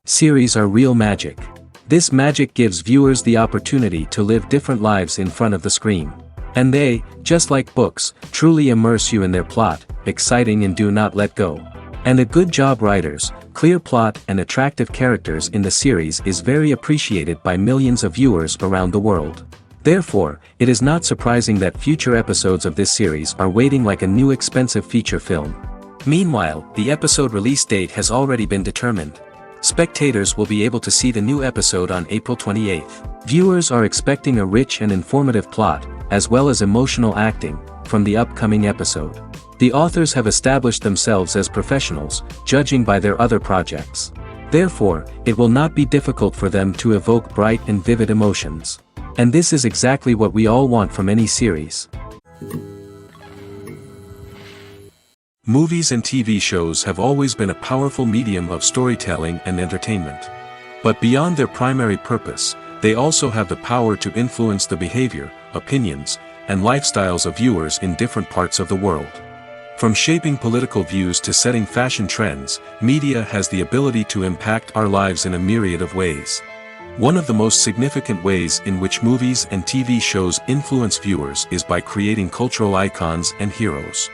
Series are real magic. This magic gives viewers the opportunity to live different lives in front of the screen. And they, just like books, truly immerse you in their plot, exciting and do not let go. And a good job writers, clear plot and attractive characters in the series is very appreciated by millions of viewers around the world. Therefore, it is not surprising that future episodes of this series are waiting like a new expensive feature film. Meanwhile, the episode release date has already been determined. Spectators will be able to see the new episode on April 28th. Viewers are expecting a rich and informative plot, as well as emotional acting, from the upcoming episode. The authors have established themselves as professionals, judging by their other projects. Therefore, it will not be difficult for them to evoke bright and vivid emotions. And this is exactly what we all want from any series. Movies and TV shows have always been a powerful medium of storytelling and entertainment. But beyond their primary purpose, they also have the power to influence the behavior, opinions, and lifestyles of viewers in different parts of the world. From shaping political views to setting fashion trends, media has the ability to impact our lives in a myriad of ways. One of the most significant ways in which movies and TV shows influence viewers is by creating cultural icons and heroes.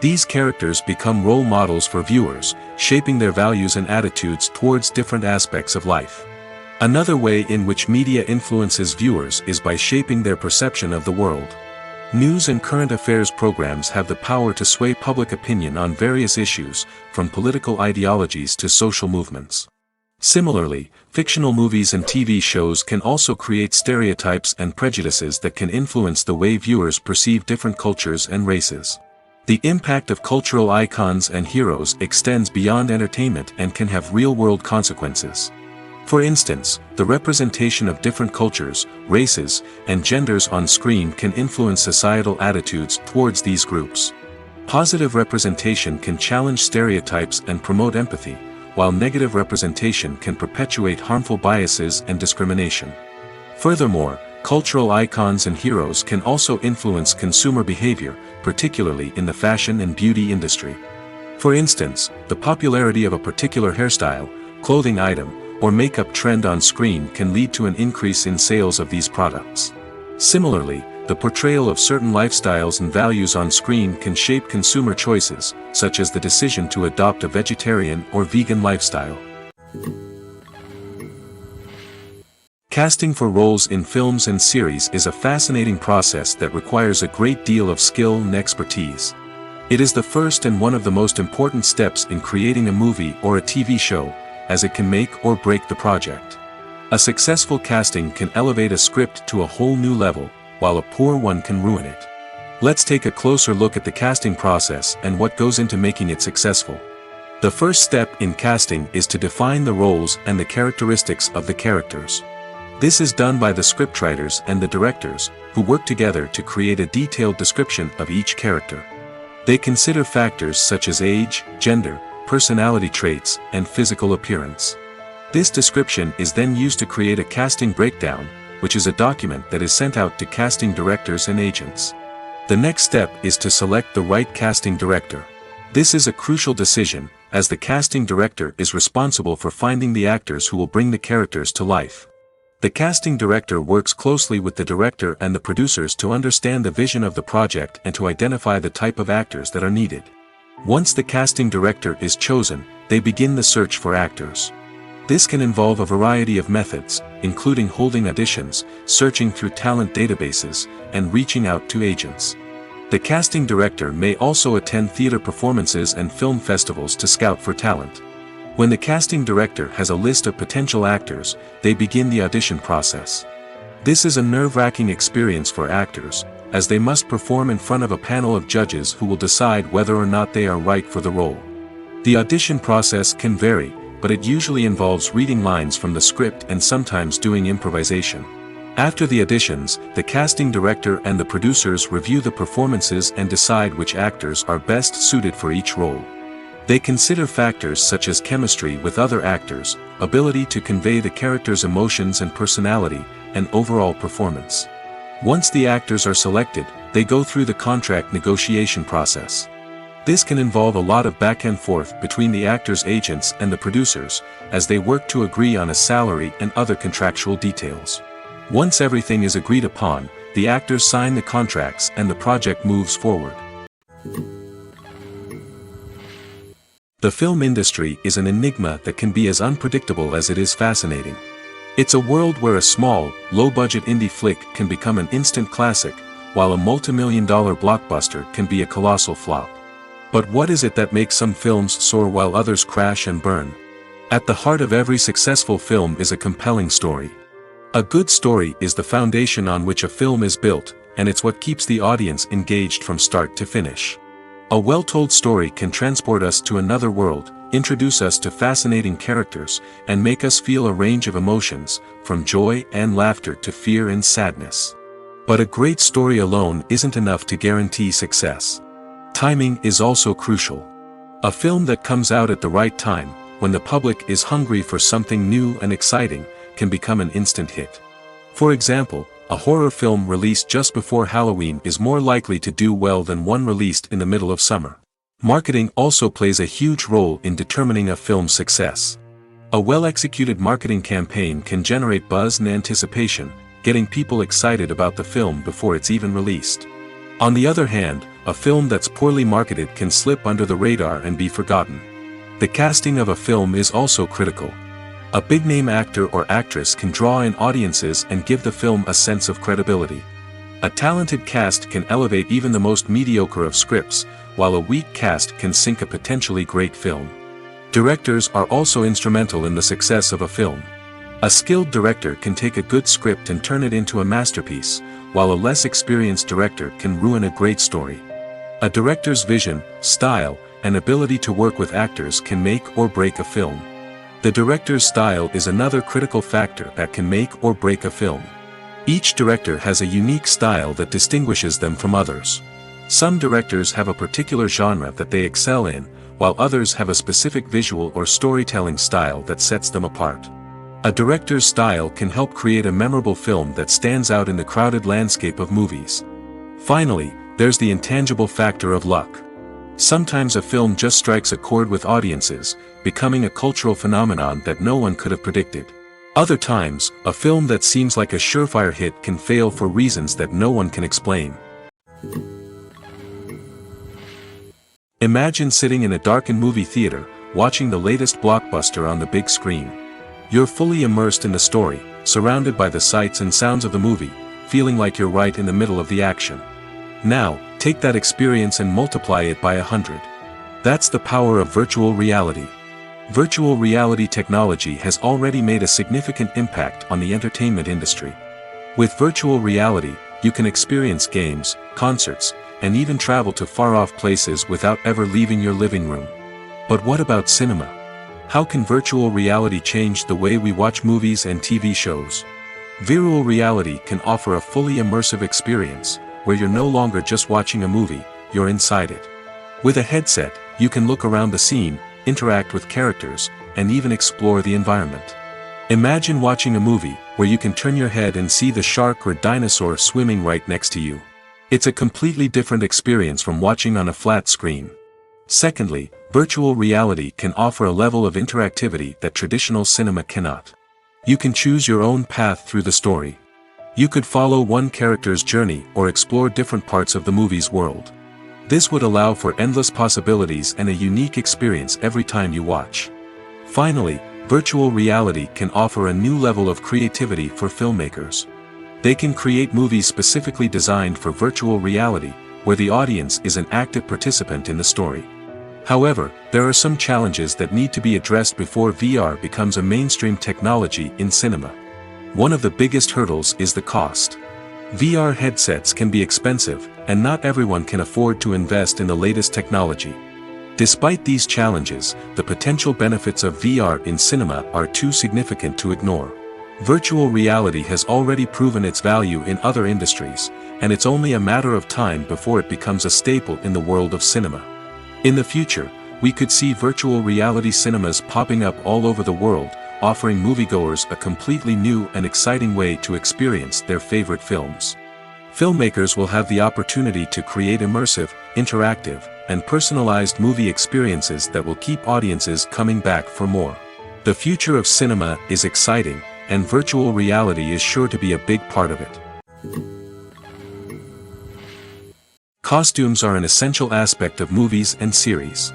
These characters become role models for viewers, shaping their values and attitudes towards different aspects of life. Another way in which media influences viewers is by shaping their perception of the world. News and current affairs programs have the power to sway public opinion on various issues, from political ideologies to social movements. Similarly, fictional movies and TV shows can also create stereotypes and prejudices that can influence the way viewers perceive different cultures and races. The impact of cultural icons and heroes extends beyond entertainment and can have real-world consequences. For instance, the representation of different cultures, races, and genders on screen can influence societal attitudes towards these groups. Positive representation can challenge stereotypes and promote empathy, while negative representation can perpetuate harmful biases and discrimination. Furthermore, cultural icons and heroes can also influence consumer behavior, particularly in the fashion and beauty industry. For instance, the popularity of a particular hairstyle, clothing item, or makeup trend on screen can lead to an increase in sales of these products. Similarly, the portrayal of certain lifestyles and values on screen can shape consumer choices, such as the decision to adopt a vegetarian or vegan lifestyle. Casting for roles in films and series is a fascinating process that requires a great deal of skill and expertise. It is the first and one of the most important steps in creating a movie or a TV show, as it can make or break the project. A successful casting can elevate a script to a whole new level, while a poor one can ruin it. Let's take a closer look at the casting process and what goes into making it successful. The first step in casting is to define the roles and the characteristics of the characters. This is done by the scriptwriters and the directors, who work together to create a detailed description of each character. They consider factors such as age, gender, personality traits, and physical appearance. This description is then used to create a casting breakdown, which is a document that is sent out to casting directors and agents. The next step is to select the right casting director. This is a crucial decision, as the casting director is responsible for finding the actors who will bring the characters to life. The casting director works closely with the director and the producers to understand the vision of the project and to identify the type of actors that are needed. Once the casting director is chosen, they begin the search for actors. This can involve a variety of methods, including holding auditions, searching through talent databases, and reaching out to agents. The casting director may also attend theater performances and film festivals to scout for talent. When the casting director has a list of potential actors, they begin the audition process. This is a nerve-wracking experience for actors, as they must perform in front of a panel of judges who will decide whether or not they are right for the role. The audition process can vary, but it usually involves reading lines from the script and sometimes doing improvisation. After the auditions, the casting director and the producers review the performances and decide which actors are best suited for each role. They consider factors such as chemistry with other actors, ability to convey the character's emotions and personality, and overall performance. Once the actors are selected, they go through the contract negotiation process. This can involve a lot of back and forth between the actors' agents and the producers, as they work to agree on a salary and other contractual details. Once everything is agreed upon, the actors sign the contracts and the project moves forward. The film industry is an enigma that can be as unpredictable as it is fascinating. It's a world where a small, low-budget indie flick can become an instant classic, while a multi-million-dollar blockbuster can be a colossal flop. But what is it that makes some films soar while others crash and burn? At the heart of every successful film is a compelling story. A good story is the foundation on which a film is built, and it's what keeps the audience engaged from start to finish. A well-told story can transport us to another world, introduce us to fascinating characters, and make us feel a range of emotions, from joy and laughter to fear and sadness. But a great story alone isn't enough to guarantee success. Timing is also crucial. A film that comes out at the right time, when the public is hungry for something new and exciting, can become an instant hit. For example, a horror film released just before Halloween is more likely to do well than one released in the middle of summer. Marketing also plays a huge role in determining a film's success. A well-executed marketing campaign can generate buzz and anticipation, getting people excited about the film before it's even released. On the other hand, a film that's poorly marketed can slip under the radar and be forgotten. The casting of a film is also critical. A big-name actor or actress can draw in audiences and give the film a sense of credibility. A talented cast can elevate even the most mediocre of scripts, while a weak cast can sink a potentially great film. Directors are also instrumental in the success of a film. A skilled director can take a good script and turn it into a masterpiece, while a less experienced director can ruin a great story. A director's vision, style, and ability to work with actors can make or break a film. The director's style is another critical factor that can make or break a film. Each director has a unique style that distinguishes them from others. Some directors have a particular genre that they excel in, while others have a specific visual or storytelling style that sets them apart. A director's style can help create a memorable film that stands out in the crowded landscape of movies. Finally, there's the intangible factor of luck. Sometimes a film just strikes a chord with audiences, becoming a cultural phenomenon that no one could have predicted. Other times, a film that seems like a surefire hit can fail for reasons that no one can explain. Imagine sitting in a darkened movie theater, watching the latest blockbuster on the big screen. You're fully immersed in the story, surrounded by the sights and sounds of the movie, feeling like you're right in the middle of the action. Now, take that experience and multiply it by 100. That's the power of virtual reality. Virtual reality technology has already made a significant impact on the entertainment industry. With virtual reality, you can experience games, concerts, and even travel to far-off places without ever leaving your living room. But what about cinema? How can virtual reality change the way we watch movies and TV shows? Virtual reality can offer a fully immersive experience, where you're no longer just watching a movie, you're inside it. With a headset, you can look around the scene, interact with characters, and even explore the environment. Imagine watching a movie, where you can turn your head and see the shark or dinosaur swimming right next to you. It's a completely different experience from watching on a flat screen. Secondly, virtual reality can offer a level of interactivity that traditional cinema cannot. You can choose your own path through the story. You could follow one character's journey or explore different parts of the movie's world. This would allow for endless possibilities and a unique experience every time you watch. Finally, virtual reality can offer a new level of creativity for filmmakers. They can create movies specifically designed for virtual reality, where the audience is an active participant in the story. However, there are some challenges that need to be addressed before VR becomes a mainstream technology in cinema. One of the biggest hurdles is the cost. VR headsets can be expensive, and not everyone can afford to invest in the latest technology. Despite these challenges, the potential benefits of VR in cinema are too significant to ignore. Virtual reality has already proven its value in other industries, and it's only a matter of time before it becomes a staple in the world of cinema. In the future, we could see virtual reality cinemas popping up all over the world, offering moviegoers a completely new and exciting way to experience their favorite films. Filmmakers will have the opportunity to create immersive, interactive, and personalized movie experiences that will keep audiences coming back for more. The future of cinema is exciting, and virtual reality is sure to be a big part of it. Costumes are an essential aspect of movies and series.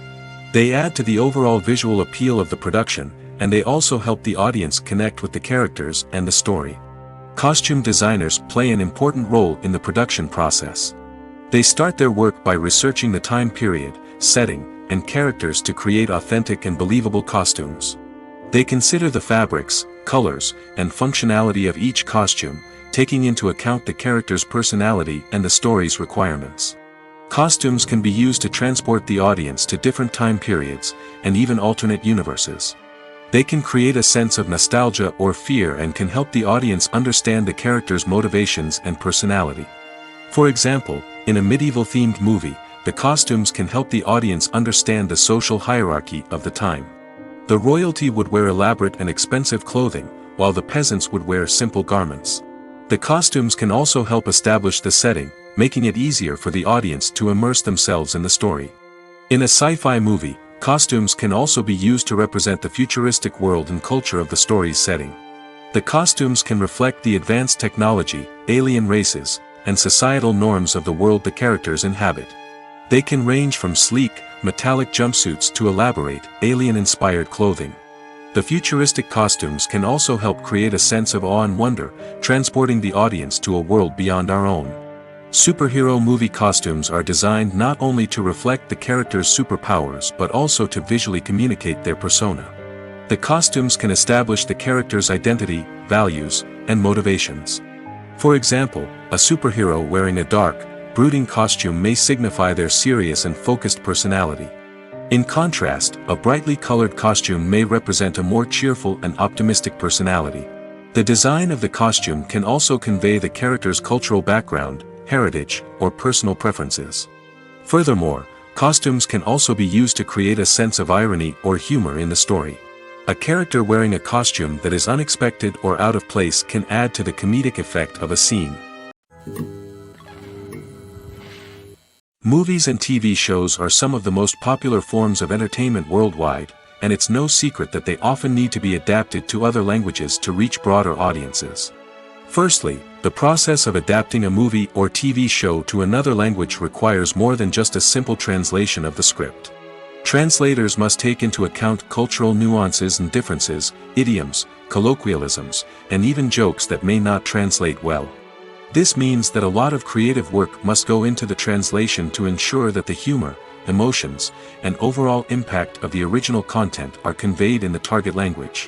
They add to the overall visual appeal of the production, and they also help the audience connect with the characters and the story. Costume designers play an important role in the production process. They start their work by researching the time period, setting, and characters to create authentic and believable costumes. They consider the fabrics, colors, and functionality of each costume, taking into account the character's personality and the story's requirements. Costumes can be used to transport the audience to different time periods, and even alternate universes. They can create a sense of nostalgia or fear and can help the audience understand the character's motivations and personality. For example, in a medieval-themed movie, the costumes can help the audience understand the social hierarchy of the time. The royalty would wear elaborate and expensive clothing, while the peasants would wear simple garments. The costumes can also help establish the setting, making it easier for the audience to immerse themselves in the story. In a sci-fi movie, costumes can also be used to represent the futuristic world and culture of the story's setting. The costumes can reflect the advanced technology, alien races, and societal norms of the world the characters inhabit. They can range from sleek, metallic jumpsuits to elaborate, alien-inspired clothing. The futuristic costumes can also help create a sense of awe and wonder, transporting the audience to a world beyond our own. Superhero movie costumes are designed not only to reflect the character's superpowers but also to visually communicate their persona. The costumes can establish the character's identity, values, and motivations. For example, a superhero wearing a dark, brooding costume may signify their serious and focused personality. In contrast, a brightly colored costume may represent a more cheerful and optimistic personality. The design of the costume can also convey the character's cultural background, heritage, or personal preferences. Furthermore, costumes can also be used to create a sense of irony or humor in the story. A character wearing a costume that is unexpected or out of place can add to the comedic effect of a scene. Movies and TV shows are some of the most popular forms of entertainment worldwide, and it's no secret that they often need to be adapted to other languages to reach broader audiences. Firstly, the process of adapting a movie or TV show to another language requires more than just a simple translation of the script. Translators must take into account cultural nuances and differences, idioms, colloquialisms, and even jokes that may not translate well. This means that a lot of creative work must go into the translation to ensure that the humor, emotions, and overall impact of the original content are conveyed in the target language.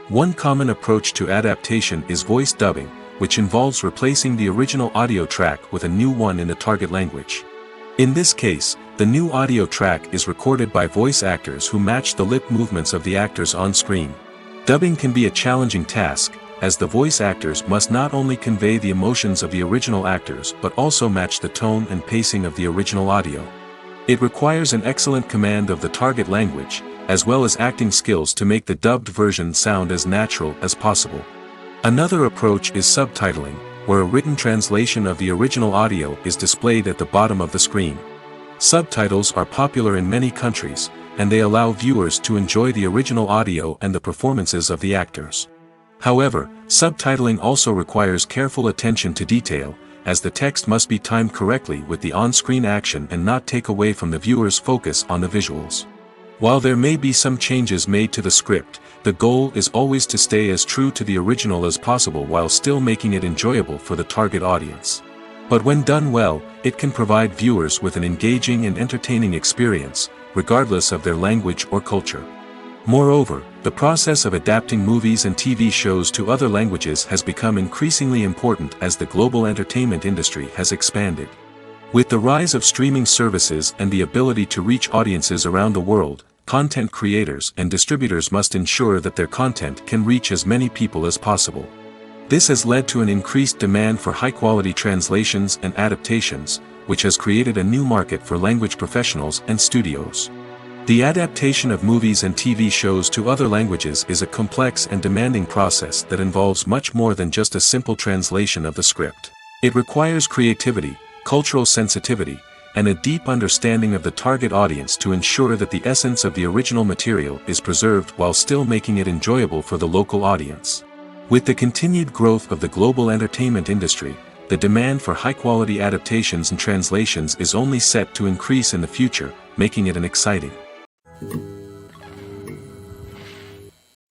One common approach to adaptation is voice dubbing, which involves replacing the original audio track with a new one in the target language. In this case, the new audio track is recorded by voice actors who match the lip movements of the actors on screen. Dubbing can be a challenging task, as the voice actors must not only convey the emotions of the original actors but also match the tone and pacing of the original audio. It requires an excellent command of the target language, as well as acting skills to make the dubbed version sound as natural as possible. Another approach is subtitling, where a written translation of the original audio is displayed at the bottom of the screen. Subtitles are popular in many countries, and they allow viewers to enjoy the original audio and the performances of the actors. However, subtitling also requires careful attention to detail, as the text must be timed correctly with the on-screen action and not take away from the viewer's focus on the visuals. While there may be some changes made to the script, the goal is always to stay as true to the original as possible while still making it enjoyable for the target audience. But when done well, it can provide viewers with an engaging and entertaining experience, regardless of their language or culture. Moreover, the process of adapting movies and TV shows to other languages has become increasingly important as the global entertainment industry has expanded. With the rise of streaming services and the ability to reach audiences around the world, content creators and distributors must ensure that their content can reach as many people as possible. This has led to an increased demand for high-quality translations and adaptations, which has created a new market for language professionals and studios. The adaptation of movies and TV shows to other languages is a complex and demanding process that involves much more than just a simple translation of the script. It requires creativity, cultural sensitivity, and a deep understanding of the target audience to ensure that the essence of the original material is preserved while still making it enjoyable for the local audience. With the continued growth of the global entertainment industry, the demand for high-quality adaptations and translations is only set to increase in the future, making it an exciting.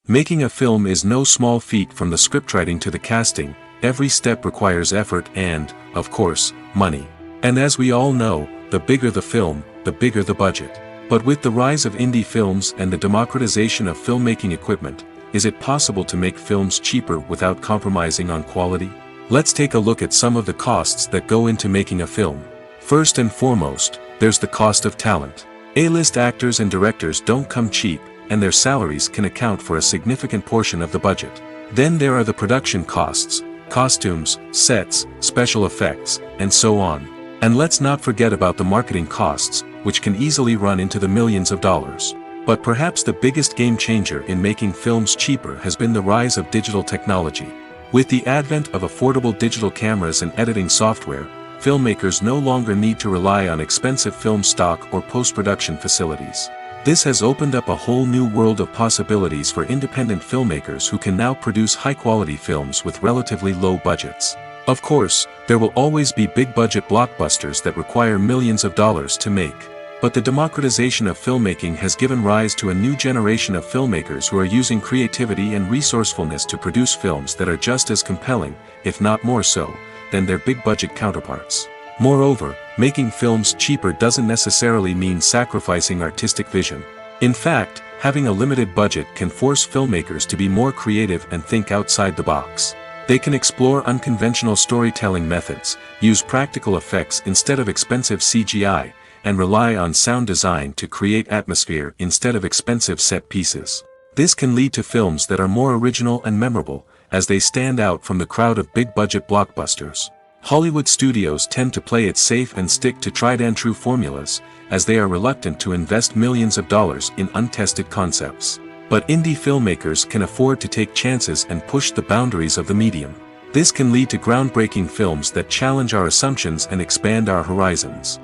Making a film is no small feat. From the scriptwriting to the casting, every step requires effort and, of course, money. And as we all know, the bigger the film, the bigger the budget. But with the rise of indie films and the democratization of filmmaking equipment, is it possible to make films cheaper without compromising on quality? Let's take a look at some of the costs that go into making a film. First and foremost, there's the cost of talent. A-list actors and directors don't come cheap, and their salaries can account for a significant portion of the budget. Then there are the production costs, costumes, sets, special effects, and so on. And let's not forget about the marketing costs, which can easily run into the millions of dollars. But perhaps the biggest game changer in making films cheaper has been the rise of digital technology. With the advent of affordable digital cameras and editing software, filmmakers no longer need to rely on expensive film stock or post-production facilities. This has opened up a whole new world of possibilities for independent filmmakers who can now produce high-quality films with relatively low budgets. Of course, there will always be big-budget blockbusters that require millions of dollars to make. But the democratization of filmmaking has given rise to a new generation of filmmakers who are using creativity and resourcefulness to produce films that are just as compelling, if not more so, than their big-budget counterparts. Moreover, making films cheaper doesn't necessarily mean sacrificing artistic vision. In fact, having a limited budget can force filmmakers to be more creative and think outside the box. They can explore unconventional storytelling methods, use practical effects instead of expensive CGI, and rely on sound design to create atmosphere instead of expensive set pieces. This can lead to films that are more original and memorable, as they stand out from the crowd of big-budget blockbusters. Hollywood studios tend to play it safe and stick to tried-and-true formulas, as they are reluctant to invest millions of dollars in untested concepts. But indie filmmakers can afford to take chances and push the boundaries of the medium. This can lead to groundbreaking films that challenge our assumptions and expand our horizons.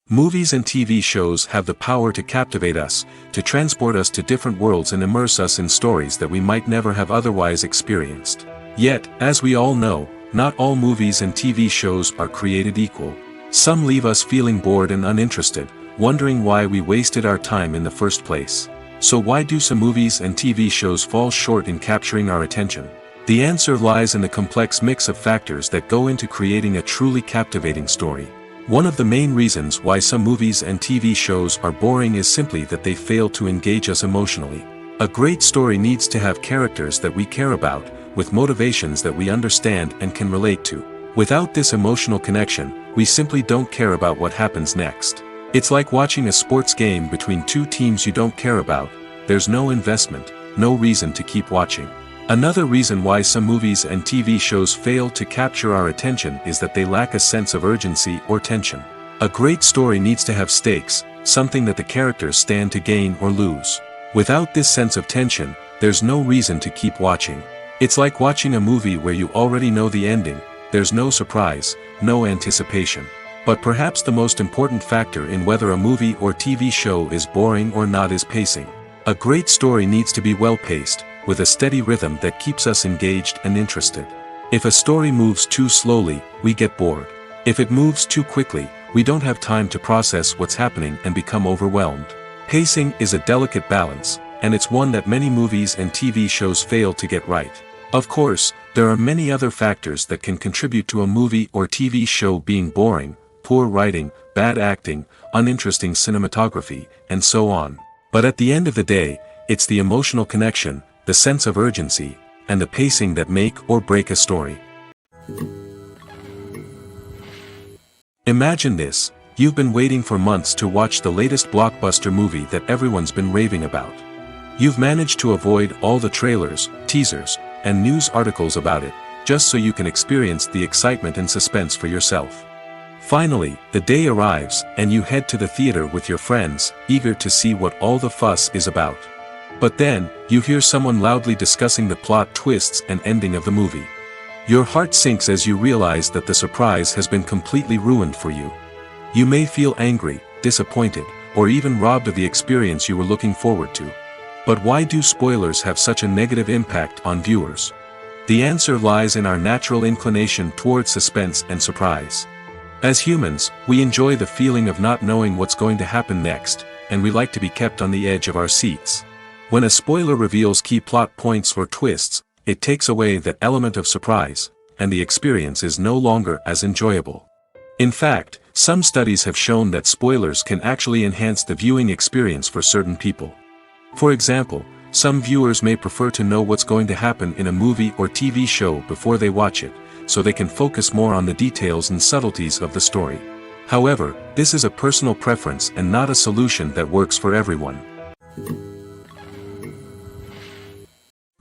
Movies and TV shows have the power to captivate us, to transport us to different worlds and immerse us in stories that we might never have otherwise experienced. Yet, as we all know, not all movies and TV shows are created equal. Some leave us feeling bored and uninterested, wondering why we wasted our time in the first place. So why do some movies and TV shows fall short in capturing our attention? The answer lies in the complex mix of factors that go into creating a truly captivating story. One of the main reasons why some movies and TV shows are boring is simply that they fail to engage us emotionally. A great story needs to have characters that we care about, with motivations that we understand and can relate to. Without this emotional connection, we simply don't care about what happens next. It's like watching a sports game between two teams you don't care about. There's no investment, no reason to keep watching. Another reason why some movies and TV shows fail to capture our attention is that they lack a sense of urgency or tension. A great story needs to have stakes, something that the characters stand to gain or lose. Without this sense of tension, there's no reason to keep watching. It's like watching a movie where you already know the ending. There's no surprise, no anticipation. But perhaps the most important factor in whether a movie or TV show is boring or not is pacing. A great story needs to be well-paced, with a steady rhythm that keeps us engaged and interested. If a story moves too slowly, we get bored. If it moves too quickly, we don't have time to process what's happening and become overwhelmed. Pacing is a delicate balance, and it's one that many movies and TV shows fail to get right. Of course, there are many other factors that can contribute to a movie or TV show being boring: poor writing, bad acting, uninteresting cinematography, and so on. But at the end of the day, it's the emotional connection, the sense of urgency, and the pacing that make or break a story. Imagine this: you've been waiting for months to watch the latest blockbuster movie that everyone's been raving about. You've managed to avoid all the trailers, teasers, and news articles about it, just so you can experience the excitement and suspense for yourself. Finally, the day arrives, and you head to the theater with your friends, eager to see what all the fuss is about. But then, you hear someone loudly discussing the plot twists and ending of the movie. Your heart sinks as you realize that the surprise has been completely ruined for you. You may feel angry, disappointed, or even robbed of the experience you were looking forward to. But why do spoilers have such a negative impact on viewers? The answer lies in our natural inclination towards suspense and surprise. As humans, we enjoy the feeling of not knowing what's going to happen next, and we like to be kept on the edge of our seats. When a spoiler reveals key plot points or twists, it takes away that element of surprise, and the experience is no longer as enjoyable. In fact, some studies have shown that spoilers can actually enhance the viewing experience for certain people. For example, some viewers may prefer to know what's going to happen in a movie or TV show before they watch it, so they can focus more on the details and subtleties of the story. However, this is a personal preference and not a solution that works for everyone.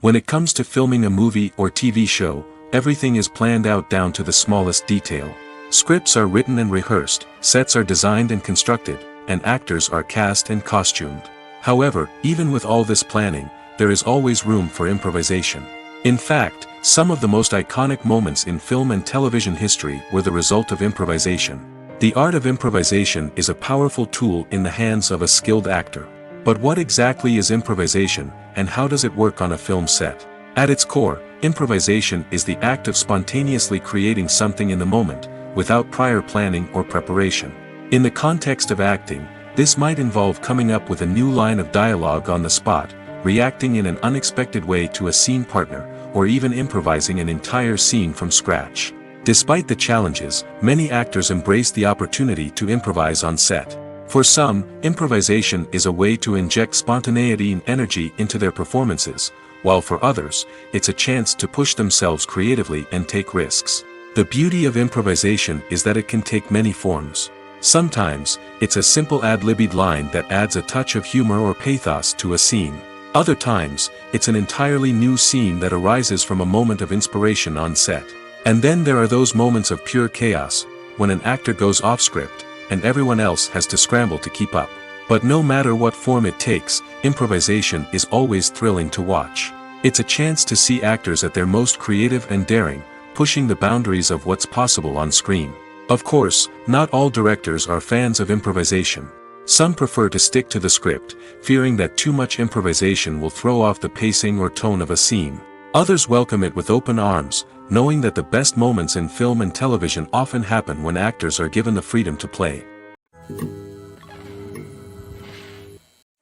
When it comes to filming a movie or TV show, everything is planned out down to the smallest detail. Scripts are written and rehearsed, sets are designed and constructed, and actors are cast and costumed. However, even with all this planning, there is always room for improvisation. In fact, some of the most iconic moments in film and television history were the result of improvisation. The art of improvisation is a powerful tool in the hands of a skilled actor. But what exactly is improvisation, and how does it work on a film set? At its core, improvisation is the act of spontaneously creating something in the moment, without prior planning or preparation. In the context of acting, this might involve coming up with a new line of dialogue on the spot, reacting in an unexpected way to a scene partner, or even improvising an entire scene from scratch. Despite the challenges, many actors embrace the opportunity to improvise on set. For some, improvisation is a way to inject spontaneity and energy into their performances, while for others, it's a chance to push themselves creatively and take risks. The beauty of improvisation is that it can take many forms. Sometimes, it's a simple ad-libbed line that adds a touch of humor or pathos to a scene. Other times, it's an entirely new scene that arises from a moment of inspiration on set. And then there are those moments of pure chaos, when an actor goes off script, and everyone else has to scramble to keep up. But no matter what form it takes, improvisation is always thrilling to watch. It's a chance to see actors at their most creative and daring, pushing the boundaries of what's possible on screen. Of course, not all directors are fans of improvisation. Some prefer to stick to the script, fearing that too much improvisation will throw off the pacing or tone of a scene. Others welcome it with open arms, knowing that the best moments in film and television often happen when actors are given the freedom to play.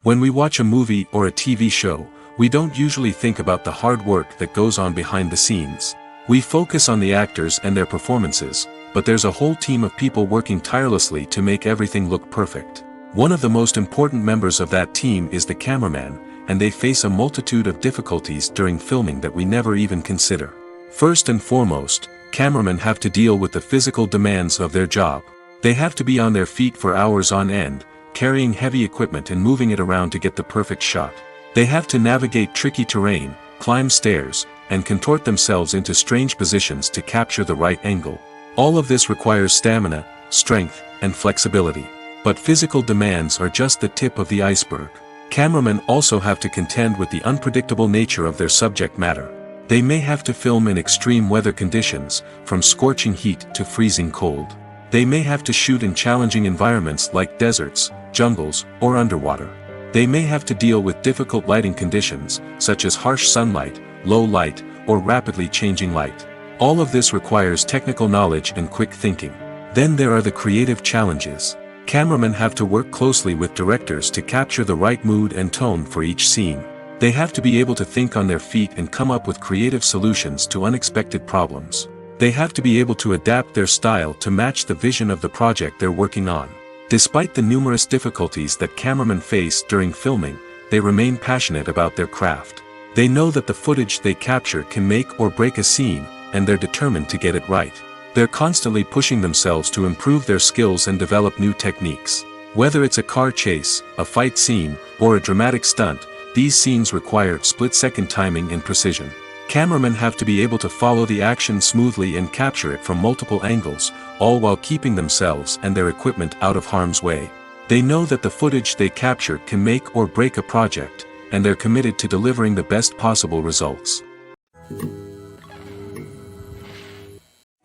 When we watch a movie or a TV show, we don't usually think about the hard work that goes on behind the scenes. We focus on the actors and their performances, but there's a whole team of people working tirelessly to make everything look perfect. One of the most important members of that team is the cameraman, and they face a multitude of difficulties during filming that we never even consider. First and foremost, cameramen have to deal with the physical demands of their job. They have to be on their feet for hours on end, carrying heavy equipment and moving it around to get the perfect shot. They have to navigate tricky terrain, climb stairs, and contort themselves into strange positions to capture the right angle. All of this requires stamina, strength, and flexibility. But physical demands are just the tip of the iceberg. Cameramen also have to contend with the unpredictable nature of their subject matter. They may have to film in extreme weather conditions, from scorching heat to freezing cold. They may have to shoot in challenging environments like deserts, jungles, or underwater. They may have to deal with difficult lighting conditions, such as harsh sunlight, low light, or rapidly changing light. All of this requires technical knowledge and quick thinking. Then there are the creative challenges. Cameramen have to work closely with directors to capture the right mood and tone for each scene. They have to be able to think on their feet and come up with creative solutions to unexpected problems. They have to be able to adapt their style to match the vision of the project they're working on. Despite the numerous difficulties that cameramen face during filming, they remain passionate about their craft. They know that the footage they capture can make or break a scene, and they're determined to get it right. They're constantly pushing themselves to improve their skills and develop new techniques. Whether it's a car chase, a fight scene, or a dramatic stunt, these scenes require split-second timing and precision. Cameramen have to be able to follow the action smoothly and capture it from multiple angles, all while keeping themselves and their equipment out of harm's way. They know that the footage they capture can make or break a project, and they're committed to delivering the best possible results.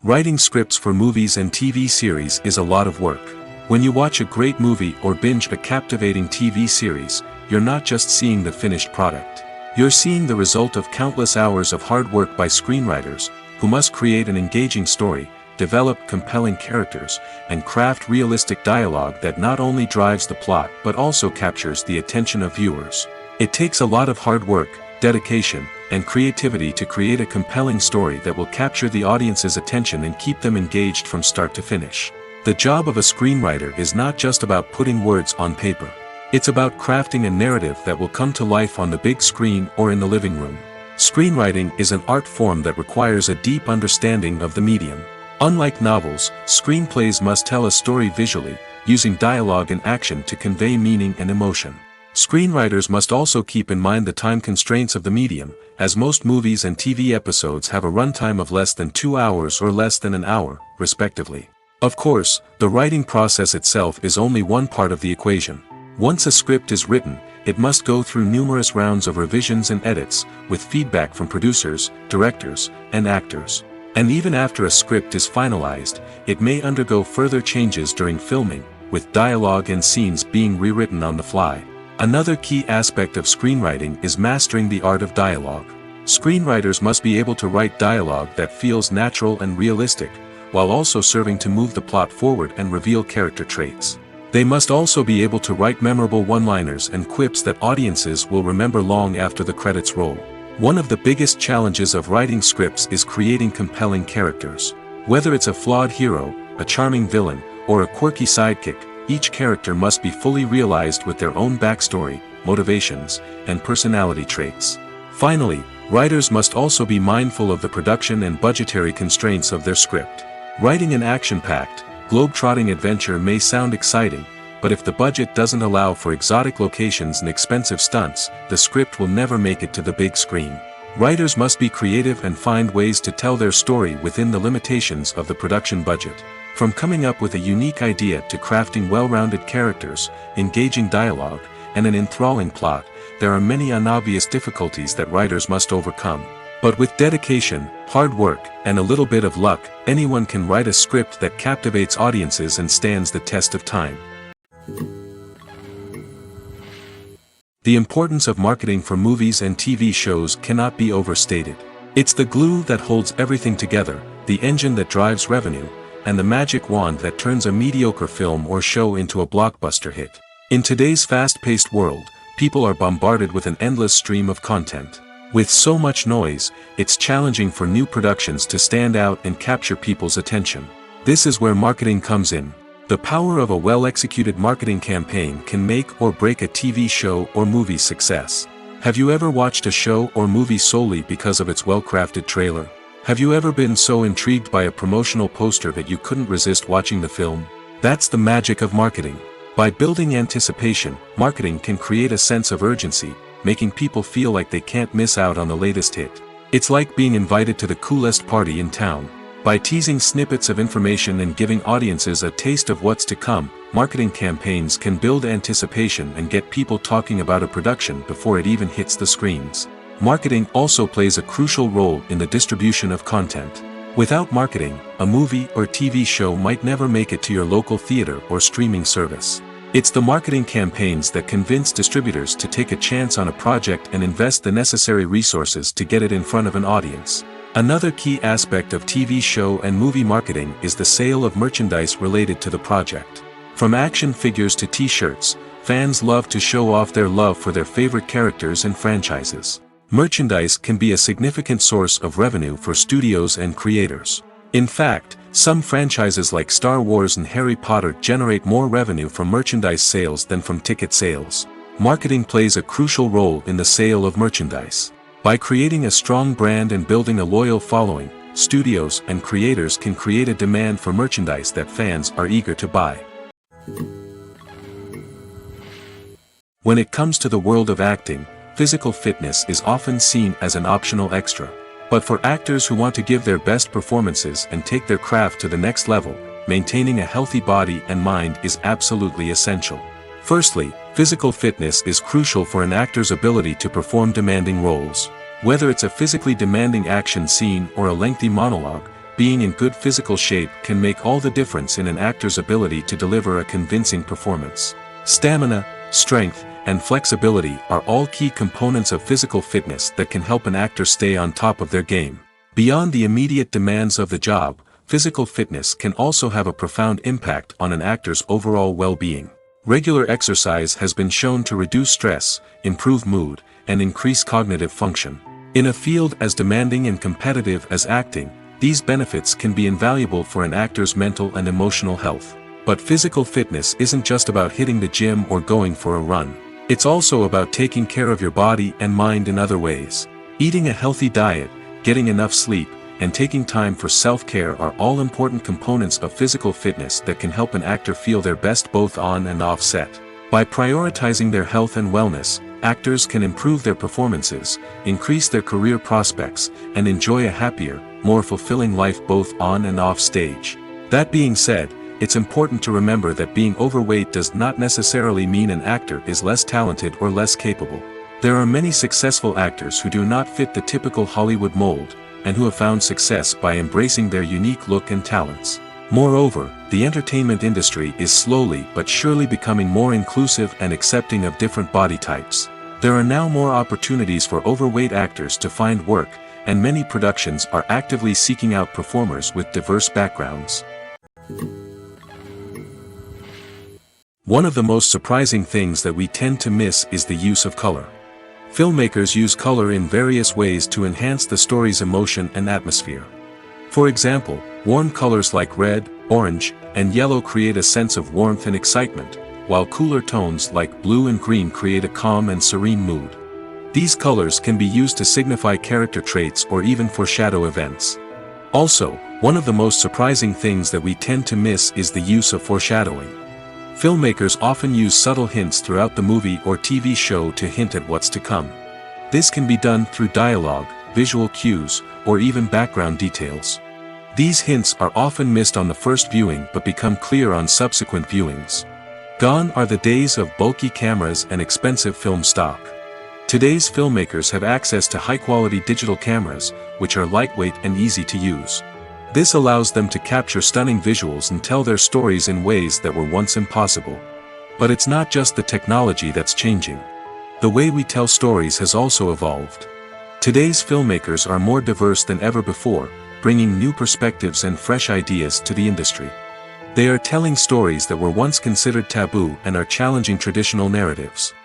Writing scripts for movies and TV series is a lot of work. When you watch a great movie or binge a captivating TV series, you're not just seeing the finished product. You're seeing the result of countless hours of hard work by screenwriters, who must create an engaging story, develop compelling characters, and craft realistic dialogue that not only drives the plot but also captures the attention of viewers. It takes a lot of hard work, dedication, and creativity to create a compelling story that will capture the audience's attention and keep them engaged from start to finish. The job of a screenwriter is not just about putting words on paper. It's about crafting a narrative that will come to life on the big screen or in the living room. Screenwriting is an art form that requires a deep understanding of the medium. Unlike novels, screenplays must tell a story visually, using dialogue and action to convey meaning and emotion. Screenwriters must also keep in mind the time constraints of the medium, as most movies and TV episodes have a runtime of less than 2 hours or less than an hour, respectively. Of course, the writing process itself is only one part of the equation. Once a script is written, it must go through numerous rounds of revisions and edits, with feedback from producers, directors, and actors. And even after a script is finalized, it may undergo further changes during filming, with dialogue and scenes being rewritten on the fly. Another key aspect of screenwriting is mastering the art of dialogue. Screenwriters must be able to write dialogue that feels natural and realistic, while also serving to move the plot forward and reveal character traits. They must also be able to write memorable one-liners and quips that audiences will remember long after the credits roll. One of the biggest challenges of writing scripts is creating compelling characters. Whether it's a flawed hero, a charming villain, or a quirky sidekick, each character must be fully realized with their own backstory, motivations, and personality traits. Finally, writers must also be mindful of the production and budgetary constraints of their script. Writing an action-packed, globe-trotting adventure may sound exciting, but if the budget doesn't allow for exotic locations and expensive stunts, the script will never make it to the big screen. Writers must be creative and find ways to tell their story within the limitations of the production budget. From coming up with a unique idea to crafting well-rounded characters, engaging dialogue, and an enthralling plot, there are many unobvious difficulties that writers must overcome. But with dedication, hard work, and a little bit of luck, anyone can write a script that captivates audiences and stands the test of time. The importance of marketing for movies and TV shows cannot be overstated. It's the glue that holds everything together, the engine that drives revenue, and the magic wand that turns a mediocre film or show into a blockbuster hit. In today's fast-paced world, people are bombarded with an endless stream of content. With so much noise, it's challenging for new productions to stand out and capture people's attention. This is where marketing comes in. The power of a well-executed marketing campaign can make or break a TV show or movie's success. Have you ever watched a show or movie solely because of its well-crafted trailer? Have you ever been so intrigued by a promotional poster that you couldn't resist watching the film? That's the magic of marketing. By building anticipation, marketing can create a sense of urgency, making people feel like they can't miss out on the latest hit. It's like being invited to the coolest party in town. By teasing snippets of information and giving audiences a taste of what's to come, marketing campaigns can build anticipation and get people talking about a production before it even hits the screens. Marketing also plays a crucial role in the distribution of content. Without marketing, a movie or TV show might never make it to your local theater or streaming service. It's the marketing campaigns that convince distributors to take a chance on a project and invest the necessary resources to get it in front of an audience. Another key aspect of TV show and movie marketing is the sale of merchandise related to the project. From action figures to t-shirts, fans love to show off their love for their favorite characters and franchises. Merchandise can be a significant source of revenue for studios and creators. In fact, some franchises like Star Wars and Harry Potter generate more revenue from merchandise sales than from ticket sales. Marketing plays a crucial role in the sale of merchandise. By creating a strong brand and building a loyal following, studios and creators can create a demand for merchandise that fans are eager to buy. When it comes to the world of acting, physical fitness is often seen as an optional extra. But for actors who want to give their best performances and take their craft to the next level, maintaining a healthy body and mind is absolutely essential. Firstly, Physical fitness is crucial for an actor's ability to perform demanding roles. Whether it's a physically demanding action scene or a lengthy monologue, being in good physical shape can make all the difference in an actor's ability to deliver a convincing performance. Stamina, strength, and flexibility are all key components of physical fitness that can help an actor stay on top of their game. Beyond the immediate demands of the job, physical fitness can also have a profound impact on an actor's overall well-being. Regular exercise has been shown to reduce stress, improve mood, and increase cognitive function. In a field as demanding and competitive as acting, these benefits can be invaluable for an actor's mental and emotional health. But physical fitness isn't just about hitting the gym or going for a run. It's also about taking care of your body and mind in other ways. Eating a healthy diet, getting enough sleep, and taking time for self-care are all important components of physical fitness that can help an actor feel their best both on and off set. By prioritizing their health and wellness, actors can improve their performances, increase their career prospects, and enjoy a happier, more fulfilling life both on and off stage. That being said, it's important to remember that being overweight does not necessarily mean an actor is less talented or less capable. There are many successful actors who do not fit the typical Hollywood mold, and who have found success by embracing their unique look and talents. Moreover, the entertainment industry is slowly but surely becoming more inclusive and accepting of different body types. There are now more opportunities for overweight actors to find work, and many productions are actively seeking out performers with diverse backgrounds. One of the most surprising things that we tend to miss is the use of color. Filmmakers use color in various ways to enhance the story's emotion and atmosphere. For example, warm colors like red, orange, and yellow create a sense of warmth and excitement, while cooler tones like blue and green create a calm and serene mood. These colors can be used to signify character traits or even foreshadow events. Also, one of the most surprising things that we tend to miss is the use of foreshadowing. Filmmakers often use subtle hints throughout the movie or TV show to hint at what's to come. This can be done through dialogue, visual cues, or even background details. These hints are often missed on the first viewing but become clear on subsequent viewings. Gone are the days of bulky cameras and expensive film stock. Today's filmmakers have access to high-quality digital cameras, which are lightweight and easy to use. This allows them to capture stunning visuals and tell their stories in ways that were once impossible. But it's not just the technology that's changing. The way we tell stories has also evolved. Today's filmmakers are more diverse than ever before, bringing new perspectives and fresh ideas to the industry. They are telling stories that were once considered taboo and are challenging traditional narratives.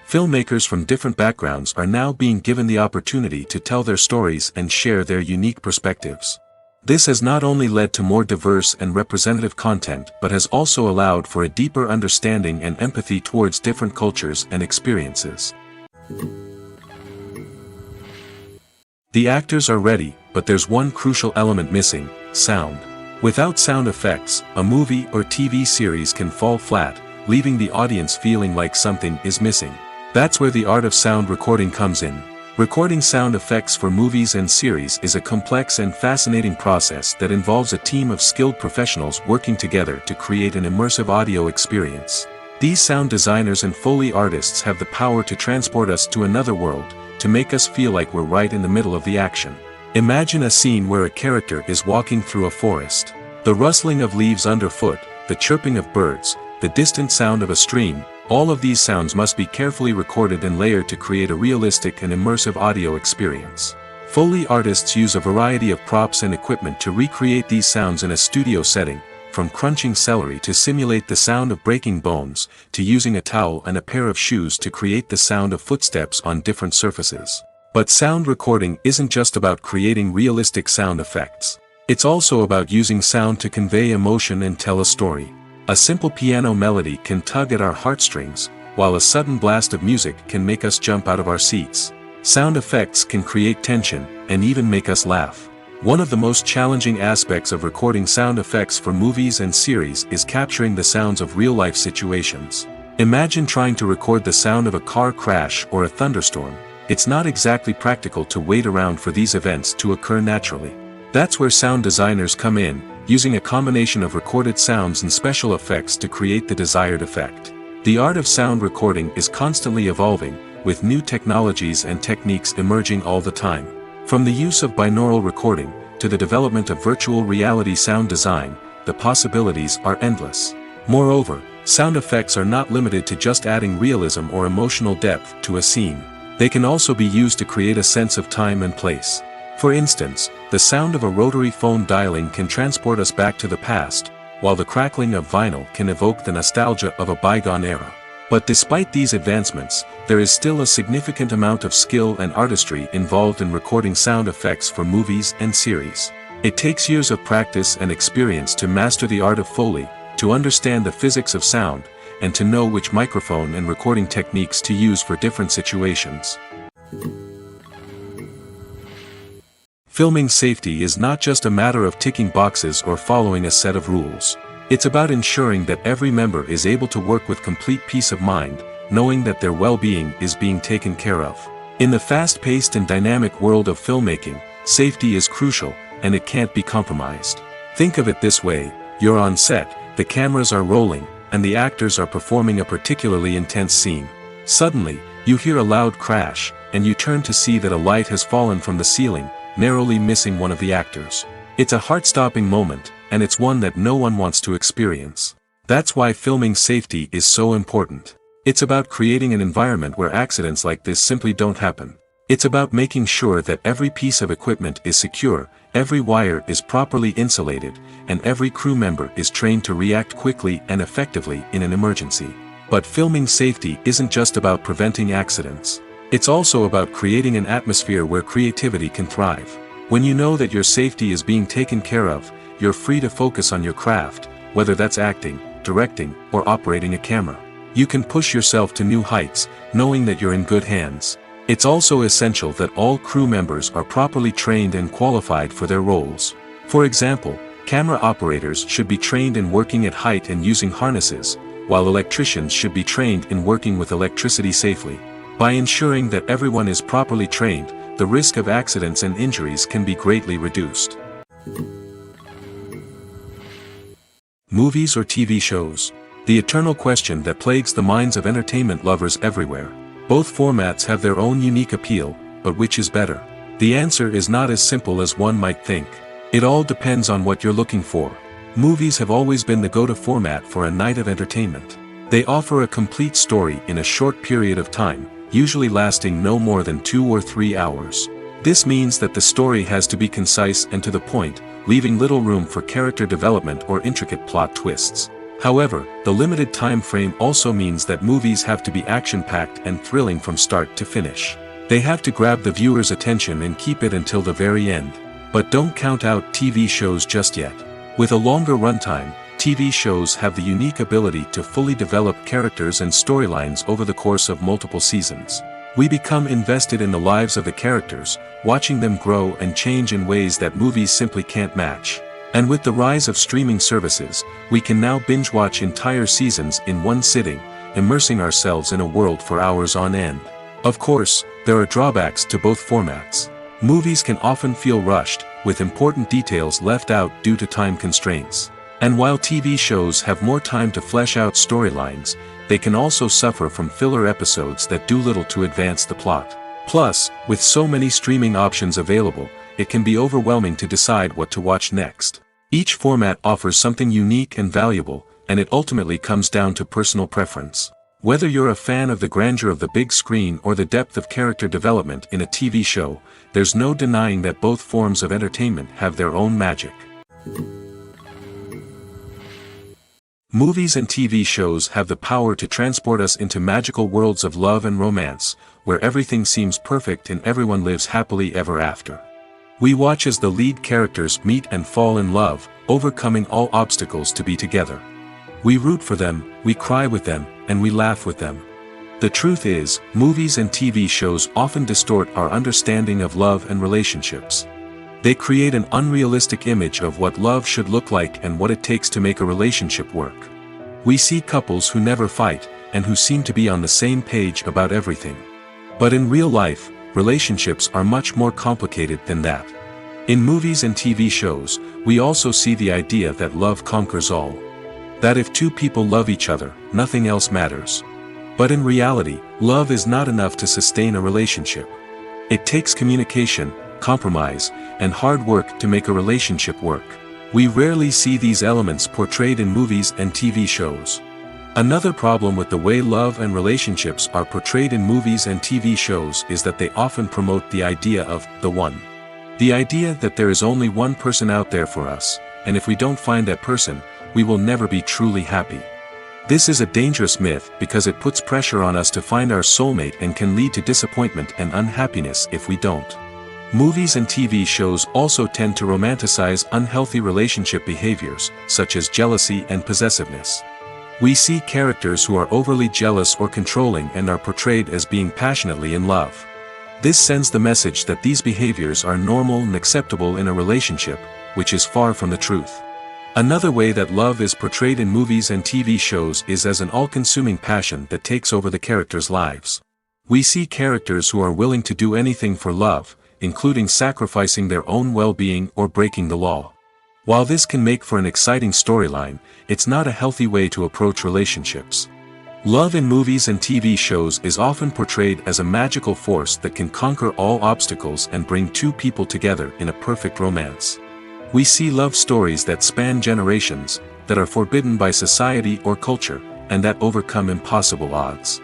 Filmmakers from different backgrounds are now being given the opportunity to tell their stories and share their unique perspectives. This has not only led to more diverse and representative content but has also allowed for a deeper understanding and empathy towards different cultures and experiences. The actors are ready, but there's one crucial element missing: sound. Without sound effects, a movie or TV series can fall flat, leaving the audience feeling like something is missing. That's where the art of sound recording comes in. Recording sound effects for movies and series is a complex and fascinating process that involves a team of skilled professionals working together to create an immersive audio experience. These sound designers and Foley artists have the power to transport us to another world, to make us feel like we're right in the middle of the action. Imagine a scene where a character is walking through a forest. The rustling of leaves underfoot, the chirping of birds, the distant sound of a stream, all of these sounds must be carefully recorded and layered to create a realistic and immersive audio experience. Foley artists use a variety of props and equipment to recreate these sounds in a studio setting, from crunching celery to simulate the sound of breaking bones, to using a towel and a pair of shoes to create the sound of footsteps on different surfaces. But sound recording isn't just about creating realistic sound effects. It's also about using sound to convey emotion and tell a story. A simple piano melody can tug at our heartstrings, while a sudden blast of music can make us jump out of our seats. Sound effects can create tension, and even make us laugh. One of the most challenging aspects of recording sound effects for movies and series is capturing the sounds of real-life situations. Imagine trying to record the sound of a car crash or a thunderstorm. It's not exactly practical to wait around for these events to occur naturally. That's where sound designers come in, using a combination of recorded sounds and special effects to create the desired effect. The art of sound recording is constantly evolving, with new technologies and techniques emerging all the time. From the use of binaural recording, to the development of virtual reality sound design, the possibilities are endless. Moreover, sound effects are not limited to just adding realism or emotional depth to a scene. They can also be used to create a sense of time and place. For instance, the sound of a rotary phone dialing can transport us back to the past, while the crackling of vinyl can evoke the nostalgia of a bygone era. But despite these advancements, there is still a significant amount of skill and artistry involved in recording sound effects for movies and series. It takes years of practice and experience to master the art of Foley, to understand the physics of sound, and to know which microphone and recording techniques to use for different situations. Filming safety is not just a matter of ticking boxes or following a set of rules. It's about ensuring that every member is able to work with complete peace of mind, knowing that their well-being is being taken care of. In the fast-paced and dynamic world of filmmaking, safety is crucial, and it can't be compromised. Think of it this way: you're on set, the cameras are rolling, and the actors are performing a particularly intense scene. Suddenly, you hear a loud crash, and you turn to see that a light has fallen from the ceiling, narrowly missing one of the actors. It's a heart-stopping moment, and it's one that no one wants to experience. That's why filming safety is so important. It's about creating an environment where accidents like this simply don't happen. It's about making sure that every piece of equipment is secure, every wire is properly insulated, and every crew member is trained to react quickly and effectively in an emergency. But filming safety isn't just about preventing accidents. It's also about creating an atmosphere where creativity can thrive. When you know that your safety is being taken care of, you're free to focus on your craft, whether that's acting, directing, or operating a camera. You can push yourself to new heights, knowing that you're in good hands. It's also essential that all crew members are properly trained and qualified for their roles. For example, camera operators should be trained in working at height and using harnesses, while electricians should be trained in working with electricity safely. By ensuring that everyone is properly trained, the risk of accidents and injuries can be greatly reduced. Movies or TV shows? The eternal question that plagues the minds of entertainment lovers everywhere. Both formats have their own unique appeal, but which is better? The answer is not as simple as one might think. It all depends on what you're looking for. Movies have always been the go-to format for a night of entertainment. They offer a complete story in a short period of time, usually lasting no more than 2 or 3 hours. This means that the story has to be concise and to the point, leaving little room for character development or intricate plot twists. However, the limited time frame also means that movies have to be action-packed and thrilling from start to finish. They have to grab the viewer's attention and keep it until the very end. But don't count out TV shows just yet. With a longer runtime, TV shows have the unique ability to fully develop characters and storylines over the course of multiple seasons. We become invested in the lives of the characters, watching them grow and change in ways that movies simply can't match. And with the rise of streaming services, we can now binge-watch entire seasons in one sitting, immersing ourselves in a world for hours on end. Of course, there are drawbacks to both formats. Movies can often feel rushed, with important details left out due to time constraints. And while TV shows have more time to flesh out storylines, they can also suffer from filler episodes that do little to advance the plot. Plus, with so many streaming options available, it can be overwhelming to decide what to watch next. Each format offers something unique and valuable, and it ultimately comes down to personal preference. Whether you're a fan of the grandeur of the big screen or the depth of character development in a TV show, there's no denying that both forms of entertainment have their own magic. Movies and TV shows have the power to transport us into magical worlds of love and romance, where everything seems perfect and everyone lives happily ever after. We watch as the lead characters meet and fall in love, overcoming all obstacles to be together. We root for them, we cry with them, and we laugh with them. The truth is, movies and TV shows often distort our understanding of love and relationships. They create an unrealistic image of what love should look like and what it takes to make a relationship work. We see couples who never fight, and who seem to be on the same page about everything. But in real life, relationships are much more complicated than that. In movies and TV shows, we also see the idea that love conquers all. That if two people love each other, nothing else matters. But in reality, love is not enough to sustain a relationship. It takes communication, compromise, and hard work to make a relationship work. We rarely see these elements portrayed in movies and TV shows. Another problem with the way love and relationships are portrayed in movies and TV shows is that they often promote the idea of the one. The idea that there is only one person out there for us, and if we don't find that person, we will never be truly happy. This is a dangerous myth because it puts pressure on us to find our soulmate and can lead to disappointment and unhappiness if we don't. Movies and TV shows also tend to romanticize unhealthy relationship behaviors, such as jealousy and possessiveness. We see characters who are overly jealous or controlling and are portrayed as being passionately in love. This sends the message that these behaviors are normal and acceptable in a relationship, which is far from the truth. Another way that love is portrayed in movies and TV shows is as an all-consuming passion that takes over the characters' lives. We see characters who are willing to do anything for love, including sacrificing their own well-being or breaking the law. While this can make for an exciting storyline, it's not a healthy way to approach relationships. Love in movies and TV shows is often portrayed as a magical force that can conquer all obstacles and bring two people together in a perfect romance. We see love stories that span generations, that are forbidden by society or culture, and that overcome impossible odds.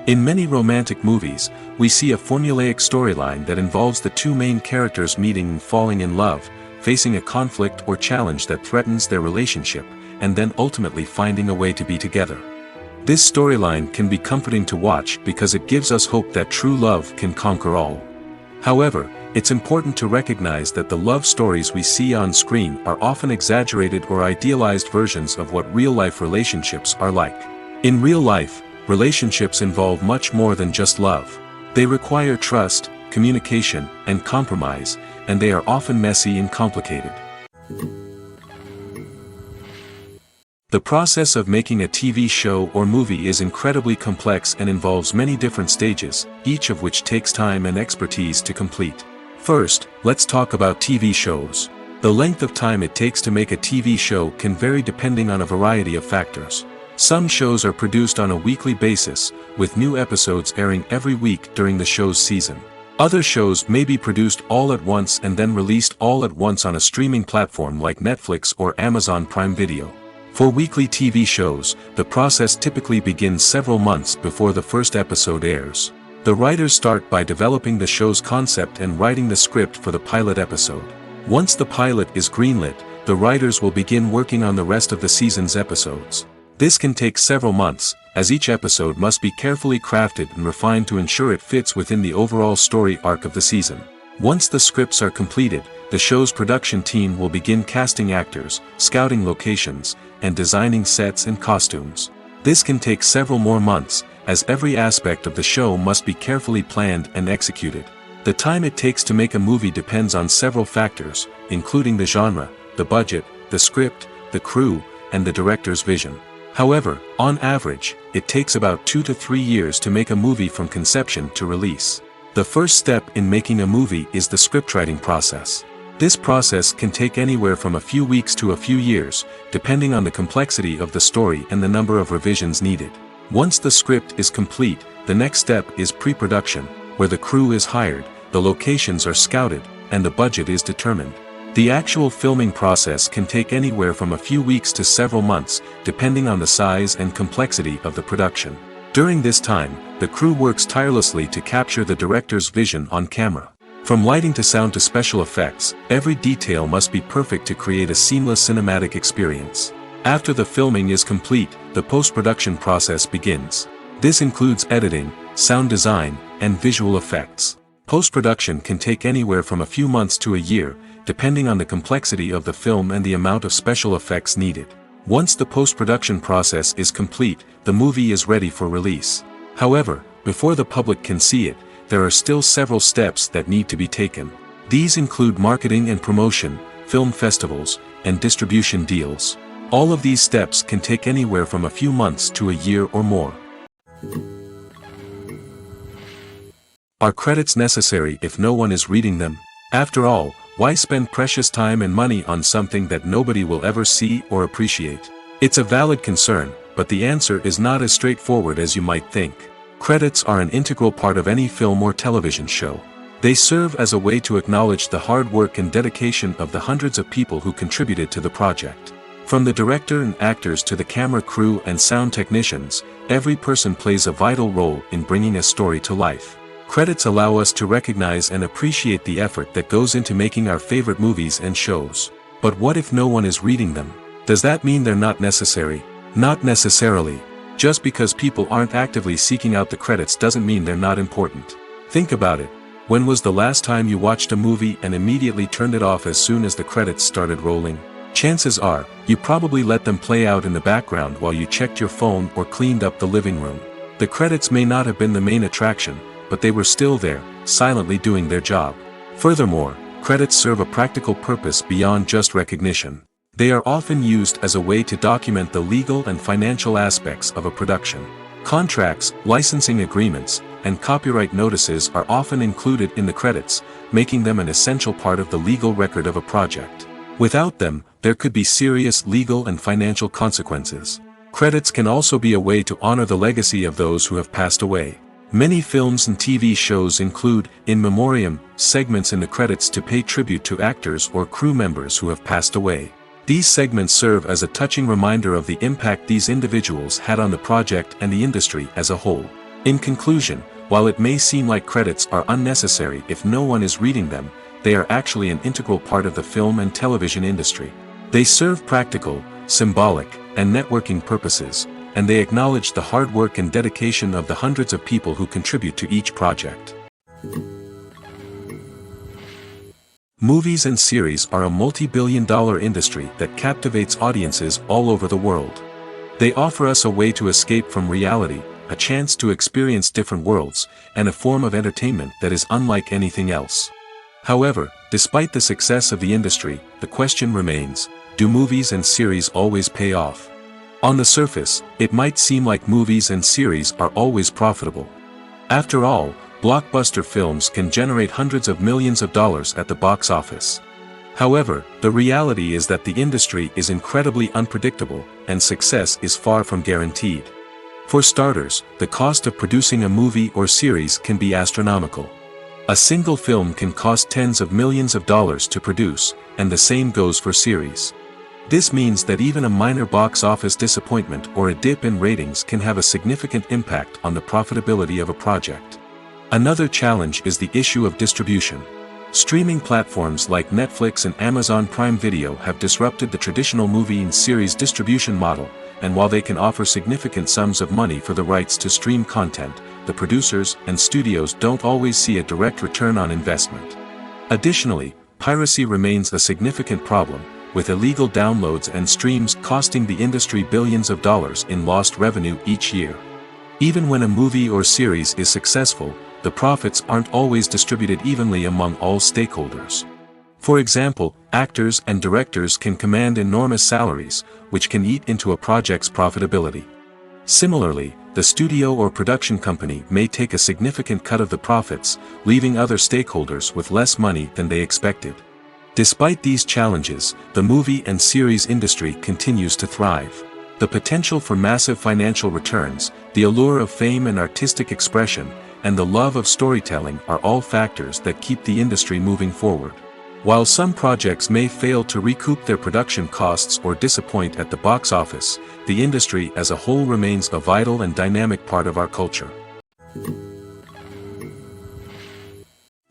In many romantic movies, we see a formulaic storyline that involves the two main characters meeting and falling in love, facing a conflict or challenge that threatens their relationship, and then ultimately finding a way to be together. This storyline can be comforting to watch because it gives us hope that true love can conquer all. However, it's important to recognize that the love stories we see on screen are often exaggerated or idealized versions of what real-life relationships are like. In real life, relationships involve much more than just love. They require trust, communication, and compromise, and they are often messy and complicated. The process of making a TV show or movie is incredibly complex and involves many different stages, each of which takes time and expertise to complete. First, let's talk about TV shows. The length of time it takes to make a TV show can vary depending on a variety of factors. Some shows are produced on a weekly basis, with new episodes airing every week during the show's season. Other shows may be produced all at once and then released all at once on a streaming platform like Netflix or Amazon Prime Video. For weekly TV shows, the process typically begins several months before the first episode airs. The writers start by developing the show's concept and writing the script for the pilot episode. Once the pilot is greenlit, the writers will begin working on the rest of the season's episodes. This can take several months, as each episode must be carefully crafted and refined to ensure it fits within the overall story arc of the season. Once the scripts are completed, the show's production team will begin casting actors, scouting locations, and designing sets and costumes. This can take several more months, as every aspect of the show must be carefully planned and executed. The time it takes to make a movie depends on several factors, including the genre, the budget, the script, the crew, and the director's vision. However, on average, it takes about 2 to 3 years to make a movie from conception to release. The first step in making a movie is the scriptwriting process. This process can take anywhere from a few weeks to a few years, depending on the complexity of the story and the number of revisions needed. Once the script is complete, the next step is pre-production, where the crew is hired, the locations are scouted, and the budget is determined. The actual filming process can take anywhere from a few weeks to several months, depending on the size and complexity of the production. During this time, the crew works tirelessly to capture the director's vision on camera. From lighting to sound to special effects, every detail must be perfect to create a seamless cinematic experience. After the filming is complete, the post-production process begins. This includes editing, sound design, and visual effects. Post-production can take anywhere from a few months to a year, depending on the complexity of the film and the amount of special effects needed. Once the post-production process is complete, the movie is ready for release. However, before the public can see it, there are still several steps that need to be taken. These include marketing and promotion, film festivals, and distribution deals. All of these steps can take anywhere from a few months to a year or more. Are credits necessary if no one is reading them? After all, why spend precious time and money on something that nobody will ever see or appreciate? It's a valid concern, but the answer is not as straightforward as you might think. Credits are an integral part of any film or television show. They serve as a way to acknowledge the hard work and dedication of the hundreds of people who contributed to the project. From the director and actors to the camera crew and sound technicians, every person plays a vital role in bringing a story to life. Credits allow us to recognize and appreciate the effort that goes into making our favorite movies and shows. But what if no one is reading them? Does that mean they're not necessary? Not necessarily. Just because people aren't actively seeking out the credits doesn't mean they're not important. Think about it. When was the last time you watched a movie and immediately turned it off as soon as the credits started rolling? Chances are, you probably let them play out in the background while you checked your phone or cleaned up the living room. The credits may not have been the main attraction, but they were still there, silently doing their job. Furthermore, credits serve a practical purpose beyond just recognition. They are often used as a way to document the legal and financial aspects of a production. Contracts, licensing agreements, and copyright notices are often included in the credits, making them an essential part of the legal record of a project. Without them, there could be serious legal and financial consequences. Credits can also be a way to honor the legacy of those who have passed away. Many films and TV shows include, in memoriam, segments in the credits to pay tribute to actors or crew members who have passed away. These segments serve as a touching reminder of the impact these individuals had on the project and the industry as a whole. In conclusion, while it may seem like credits are unnecessary if no one is reading them, they are actually an integral part of the film and television industry. They serve practical, symbolic, and networking purposes, and they acknowledge the hard work and dedication of the hundreds of people who contribute to each project. Movies and series are a multi-billion-dollar industry that captivates audiences all over the world. They offer us a way to escape from reality, a chance to experience different worlds, and a form of entertainment that is unlike anything else. However, despite the success of the industry, the question remains, do movies and series always pay off? On the surface, it might seem like movies and series are always profitable. After all, blockbuster films can generate hundreds of millions of dollars at the box office. However, the reality is that the industry is incredibly unpredictable, and success is far from guaranteed. For starters, the cost of producing a movie or series can be astronomical. A single film can cost tens of millions of dollars to produce, and the same goes for series. This means that even a minor box office disappointment or a dip in ratings can have a significant impact on the profitability of a project. Another challenge is the issue of distribution. Streaming platforms like Netflix and Amazon Prime Video have disrupted the traditional movie and series distribution model, and while they can offer significant sums of money for the rights to stream content, the producers and studios don't always see a direct return on investment. Additionally, piracy remains a significant problem, with illegal downloads and streams costing the industry billions of dollars in lost revenue each year. Even when a movie or series is successful, the profits aren't always distributed evenly among all stakeholders. For example, actors and directors can command enormous salaries, which can eat into a project's profitability. Similarly, the studio or production company may take a significant cut of the profits, leaving other stakeholders with less money than they expected. Despite these challenges, the movie and series industry continues to thrive. The potential for massive financial returns, the allure of fame and artistic expression, and the love of storytelling are all factors that keep the industry moving forward. While some projects may fail to recoup their production costs or disappoint at the box office, the industry as a whole remains a vital and dynamic part of our culture.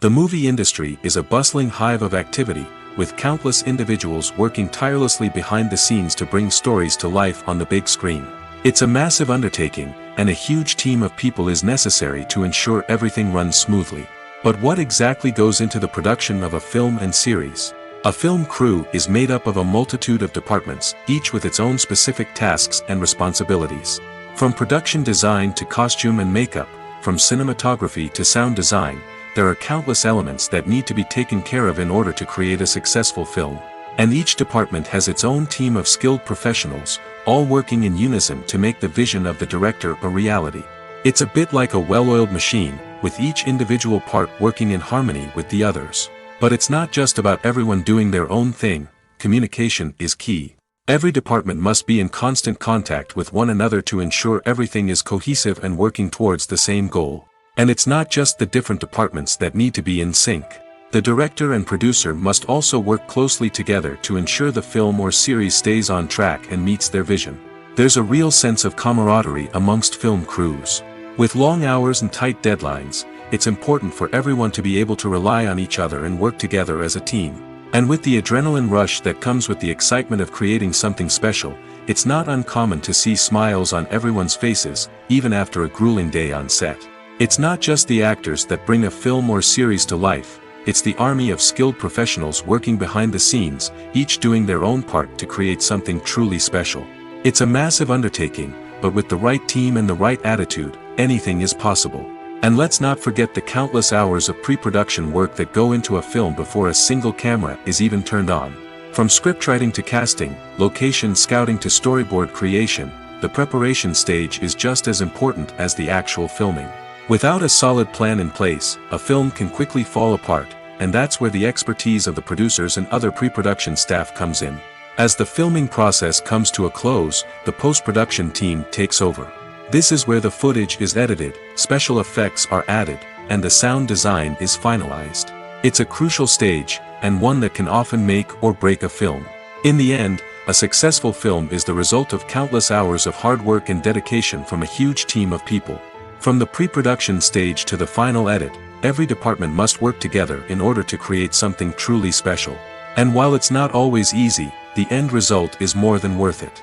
The movie industry is a bustling hive of activity, with countless individuals working tirelessly behind the scenes to bring stories to life on the big screen. It's a massive undertaking, and a huge team of people is necessary to ensure everything runs smoothly. But what exactly goes into the production of a film and series? A film crew is made up of a multitude of departments, each with its own specific tasks and responsibilities. From production design to costume and makeup, from cinematography to sound design, there are countless elements that need to be taken care of in order to create a successful film. And each department has its own team of skilled professionals, all working in unison to make the vision of the director a reality. It's a bit like a well-oiled machine, with each individual part working in harmony with the others. But it's not just about everyone doing their own thing, communication is key. Every department must be in constant contact with one another to ensure everything is cohesive and working towards the same goal. And it's not just the different departments that need to be in sync. The director and producer must also work closely together to ensure the film or series stays on track and meets their vision. There's a real sense of camaraderie amongst film crews. With long hours and tight deadlines, it's important for everyone to be able to rely on each other and work together as a team. And with the adrenaline rush that comes with the excitement of creating something special, it's not uncommon to see smiles on everyone's faces, even after a grueling day on set. It's not just the actors that bring a film or series to life, it's the army of skilled professionals working behind the scenes, each doing their own part to create something truly special. It's a massive undertaking, but with the right team and the right attitude, anything is possible. And let's not forget the countless hours of pre-production work that go into a film before a single camera is even turned on. From scriptwriting to casting, location scouting to storyboard creation, the preparation stage is just as important as the actual filming. Without a solid plan in place, a film can quickly fall apart, and that's where the expertise of the producers and other pre-production staff comes in. As the filming process comes to a close, the post-production team takes over. This is where the footage is edited, special effects are added, and the sound design is finalized. It's a crucial stage, and one that can often make or break a film. In the end, a successful film is the result of countless hours of hard work and dedication from a huge team of people. From the pre-production stage to the final edit, every department must work together in order to create something truly special. And while it's not always easy, the end result is more than worth it.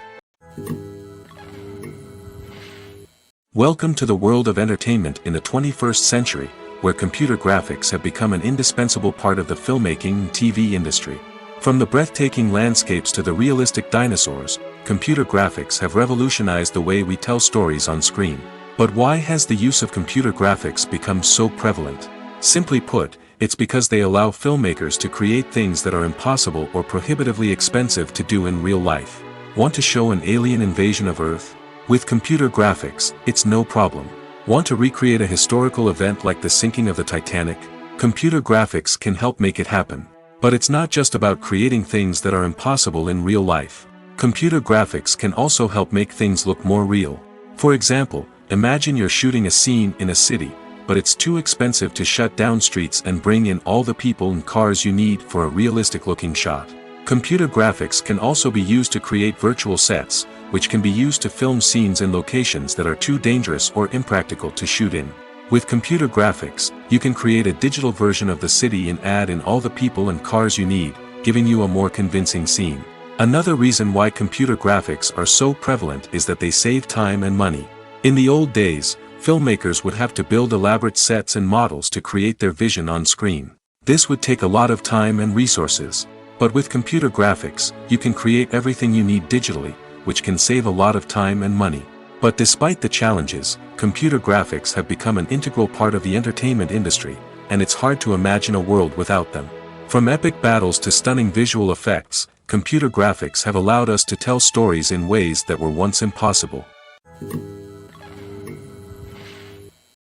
Welcome to the world of entertainment in the 21st century, where computer graphics have become an indispensable part of the filmmaking and TV industry. From the breathtaking landscapes to the realistic dinosaurs, computer graphics have revolutionized the way we tell stories on screen. But why has the use of computer graphics become so prevalent? Simply put, it's because they allow filmmakers to create things that are impossible or prohibitively expensive to do in real life. Want to show an alien invasion of Earth? With computer graphics, it's no problem. Want to recreate a historical event like the sinking of the Titanic? Computer graphics can help make it happen. But it's not just about creating things that are impossible in real life. Computer graphics can also help make things look more real. For example, imagine you're shooting a scene in a city, but it's too expensive to shut down streets and bring in all the people and cars you need for a realistic-looking shot. Computer graphics can also be used to create virtual sets, which can be used to film scenes in locations that are too dangerous or impractical to shoot in. With computer graphics, you can create a digital version of the city and add in all the people and cars you need, giving you a more convincing scene. Another reason why computer graphics are so prevalent is that they save time and money. In the old days, filmmakers would have to build elaborate sets and models to create their vision on screen. This would take a lot of time and resources. But with computer graphics, you can create everything you need digitally, which can save a lot of time and money. But despite the challenges, computer graphics have become an integral part of the entertainment industry, and it's hard to imagine a world without them. From epic battles to stunning visual effects, computer graphics have allowed us to tell stories in ways that were once impossible.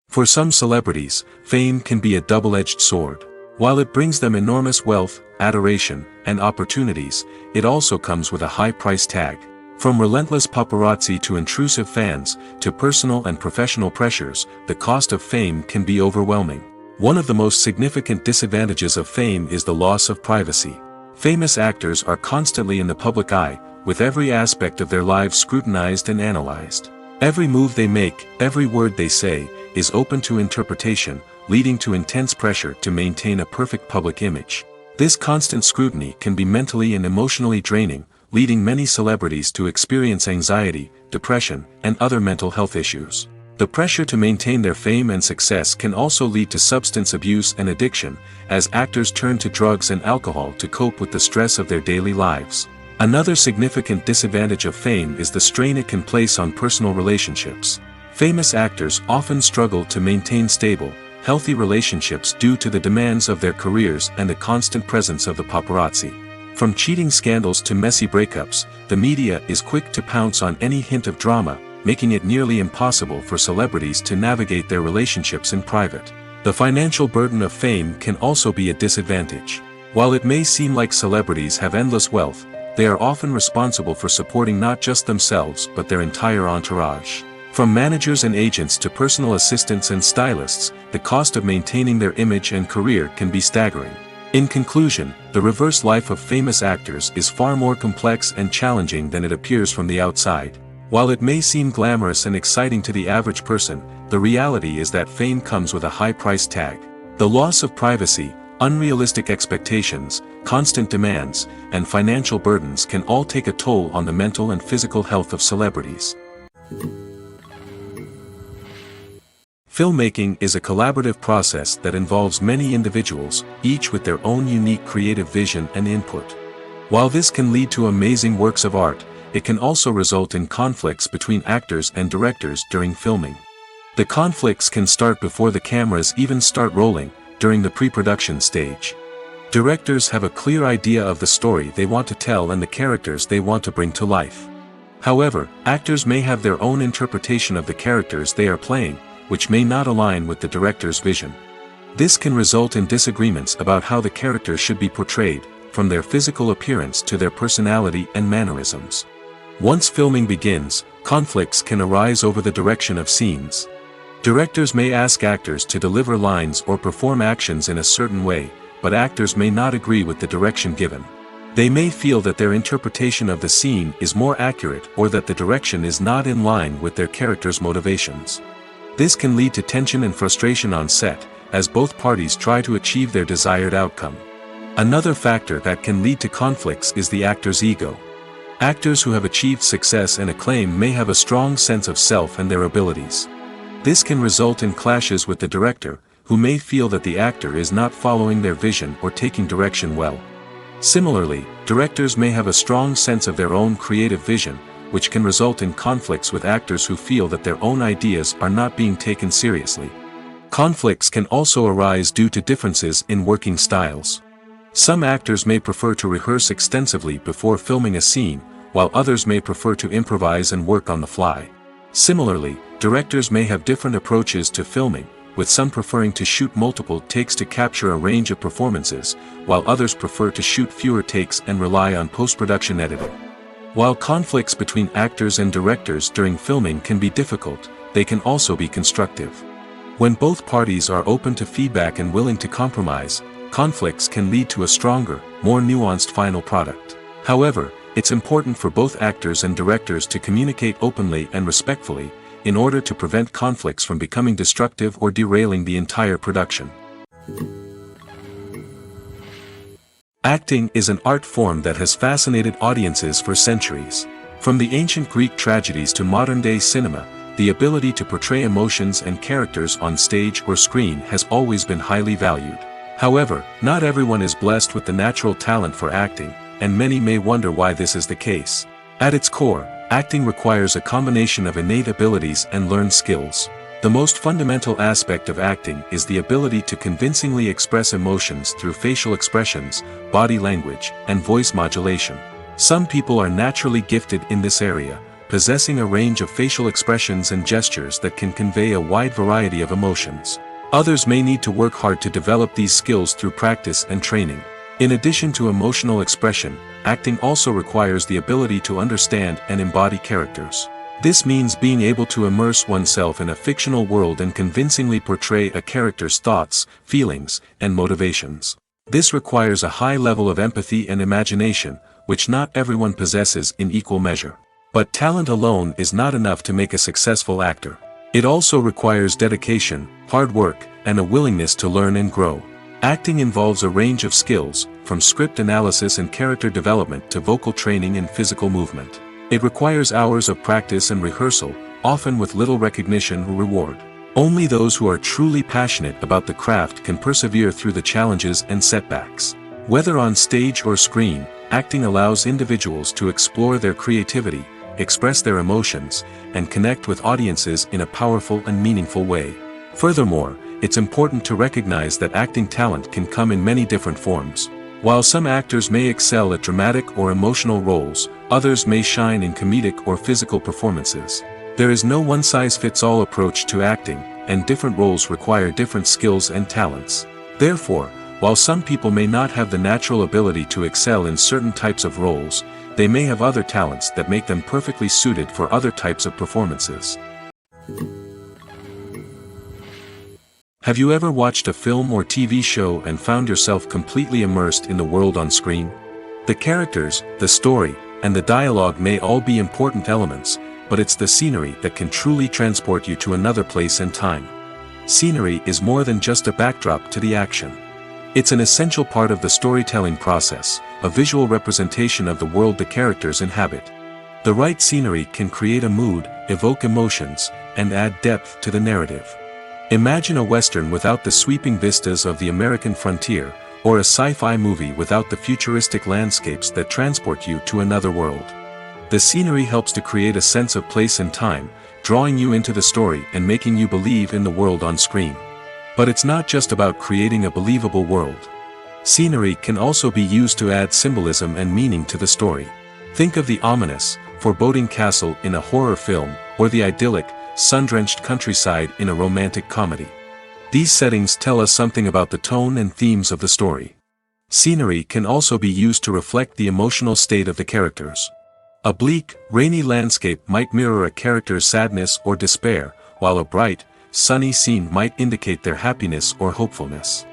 For some celebrities, fame can be a double-edged sword. While it brings them enormous wealth, adoration, and opportunities, it also comes with a high price tag. From relentless paparazzi to intrusive fans, to personal and professional pressures, the cost of fame can be overwhelming. One of the most significant disadvantages of fame is the loss of privacy. Famous actors are constantly in the public eye, with every aspect of their lives scrutinized and analyzed. Every move they make, every word they say, is open to interpretation, leading to intense pressure to maintain a perfect public image. This constant scrutiny can be mentally and emotionally draining, leading many celebrities to experience anxiety, depression, and other mental health issues. The pressure to maintain their fame and success can also lead to substance abuse and addiction, as actors turn to drugs and alcohol to cope with the stress of their daily lives. Another significant disadvantage of fame is the strain it can place on personal relationships. Famous actors often struggle to maintain stable, healthy relationships due to the demands of their careers and the constant presence of the paparazzi. From cheating scandals to messy breakups, the media is quick to pounce on any hint of drama, making it nearly impossible for celebrities to navigate their relationships in private. The financial burden of fame can also be a disadvantage. While it may seem like celebrities have endless wealth, they are often responsible for supporting not just themselves but their entire entourage. From managers and agents to personal assistants and stylists, the cost of maintaining their image and career can be staggering. In conclusion, the reverse life of famous actors is far more complex and challenging than it appears from the outside. While it may seem glamorous and exciting to the average person, the reality is that fame comes with a high price tag. The loss of privacy, unrealistic expectations, constant demands, and financial burdens can all take a toll on the mental and physical health of celebrities. Filmmaking is a collaborative process that involves many individuals, each with their own unique creative vision and input. While this can lead to amazing works of art, it can also result in conflicts between actors and directors during filming. The conflicts can start before the cameras even start rolling, during the pre-production stage. Directors have a clear idea of the story they want to tell and the characters they want to bring to life. However, actors may have their own interpretation of the characters they are playing, which may not align with the director's vision. This can result in disagreements about how the characters should be portrayed, from their physical appearance to their personality and mannerisms. Once filming begins, conflicts can arise over the direction of scenes. Directors may ask actors to deliver lines or perform actions in a certain way, but actors may not agree with the direction given. They may feel that their interpretation of the scene is more accurate or that the direction is not in line with their character's motivations. This can lead to tension and frustration on set, as both parties try to achieve their desired outcome. Another factor that can lead to conflicts is the actor's ego. Actors who have achieved success and acclaim may have a strong sense of self and their abilities. This can result in clashes with the director, who may feel that the actor is not following their vision or taking direction well. Similarly, directors may have a strong sense of their own creative vision, which can result in conflicts with actors who feel that their own ideas are not being taken seriously. Conflicts can also arise due to differences in working styles. Some actors may prefer to rehearse extensively before filming a scene, while others may prefer to improvise and work on the fly. Similarly, directors may have different approaches to filming, with some preferring to shoot multiple takes to capture a range of performances, while others prefer to shoot fewer takes and rely on post-production editing. While conflicts between actors and directors during filming can be difficult, they can also be constructive. When both parties are open to feedback and willing to compromise, conflicts can lead to a stronger, more nuanced final product. However, it's important for both actors and directors to communicate openly and respectfully, in order to prevent conflicts from becoming destructive or derailing the entire production. Acting is an art form that has fascinated audiences for centuries. From the ancient Greek tragedies to modern-day cinema, the ability to portray emotions and characters on stage or screen has always been highly valued. However, not everyone is blessed with the natural talent for acting, and many may wonder why this is the case. At its core, acting requires a combination of innate abilities and learned skills. The most fundamental aspect of acting is the ability to convincingly express emotions through facial expressions, body language, and voice modulation. Some people are naturally gifted in this area, possessing a range of facial expressions and gestures that can convey a wide variety of emotions. Others may need to work hard to develop these skills through practice and training. In addition to emotional expression, acting also requires the ability to understand and embody characters. This means being able to immerse oneself in a fictional world and convincingly portray a character's thoughts, feelings, and motivations. This requires a high level of empathy and imagination, which not everyone possesses in equal measure. But talent alone is not enough to make a successful actor. It also requires dedication, hard work, and a willingness to learn and grow. Acting involves a range of skills, from script analysis and character development to vocal training and physical movement. It requires hours of practice and rehearsal, often with little recognition or reward. Only those who are truly passionate about the craft can persevere through the challenges and setbacks. Whether on stage or screen, acting allows individuals to explore their creativity, express their emotions, and connect with audiences in a powerful and meaningful way. Furthermore, it's important to recognize that acting talent can come in many different forms. While some actors may excel at dramatic or emotional roles, others may shine in comedic or physical performances. There is no one-size-fits-all approach to acting, and different roles require different skills and talents. Therefore, while some people may not have the natural ability to excel in certain types of roles, they may have other talents that make them perfectly suited for other types of performances. Have you ever watched a film or TV show and found yourself completely immersed in the world on screen? The characters, the story, and the dialogue may all be important elements, but it's the scenery that can truly transport you to another place and time. Scenery is more than just a backdrop to the action. It's an essential part of the storytelling process, a visual representation of the world the characters inhabit. The right scenery can create a mood, evoke emotions, and add depth to the narrative. Imagine a Western without the sweeping vistas of the American frontier, or a sci-fi movie without the futuristic landscapes that transport you to another world. The scenery helps to create a sense of place and time, drawing you into the story and making you believe in the world on screen. But it's not just about creating a believable world. Scenery can also be used to add symbolism and meaning to the story. Think of the ominous, foreboding castle in a horror film, or the idyllic, sun-drenched countryside in a romantic comedy. These settings tell us something about the tone and themes of the story. Scenery can also be used to reflect the emotional state of the characters. A bleak, rainy landscape might mirror a character's sadness or despair, while a bright, sunny scene might indicate their happiness or hopefulness.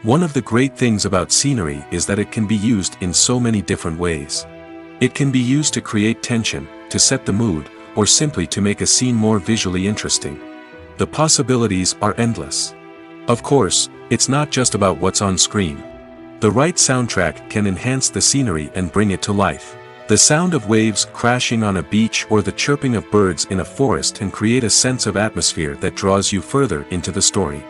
One of the great things about scenery is that it can be used in so many different ways. It can be used to create tension, to set the mood, or simply to make a scene more visually interesting. The possibilities are endless. Of course, it's not just about what's on screen. The right soundtrack can enhance the scenery and bring it to life. The sound of waves crashing on a beach or the chirping of birds in a forest can create a sense of atmosphere that draws you further into the story.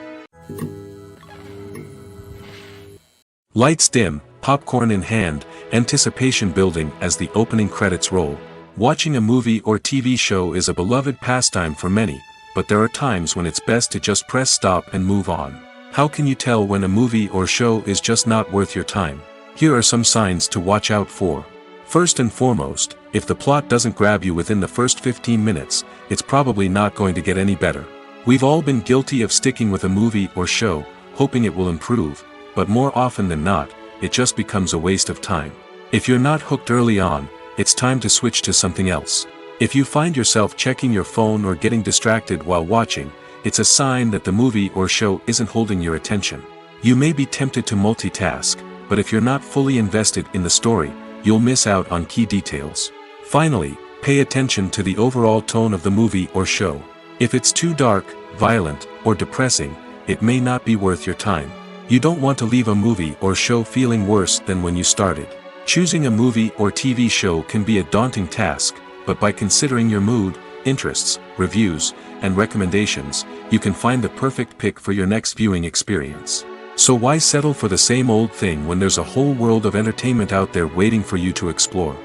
Lights dim, popcorn in hand, anticipation building as the opening credits roll. Watching a movie or TV show is a beloved pastime for many, but there are times when it's best to just press stop and move on. How can you tell when a movie or show is just not worth your time? Here are some signs to watch out for. First and foremost, if the plot doesn't grab you within the first 15 minutes, it's probably not going to get any better. We've all been guilty of sticking with a movie or show, hoping it will improve, but more often than not, it just becomes a waste of time. If you're not hooked early on, it's time to switch to something else. If you find yourself checking your phone or getting distracted while watching, it's a sign that the movie or show isn't holding your attention. You may be tempted to multitask, but if you're not fully invested in the story, you'll miss out on key details. Finally, pay attention to the overall tone of the movie or show. If it's too dark, violent, or depressing, it may not be worth your time. You don't want to leave a movie or show feeling worse than when you started. Choosing a movie or TV show can be a daunting task, but by considering your mood, interests, reviews, and recommendations, you can find the perfect pick for your next viewing experience. So why settle for the same old thing when there's a whole world of entertainment out there waiting for you to explore?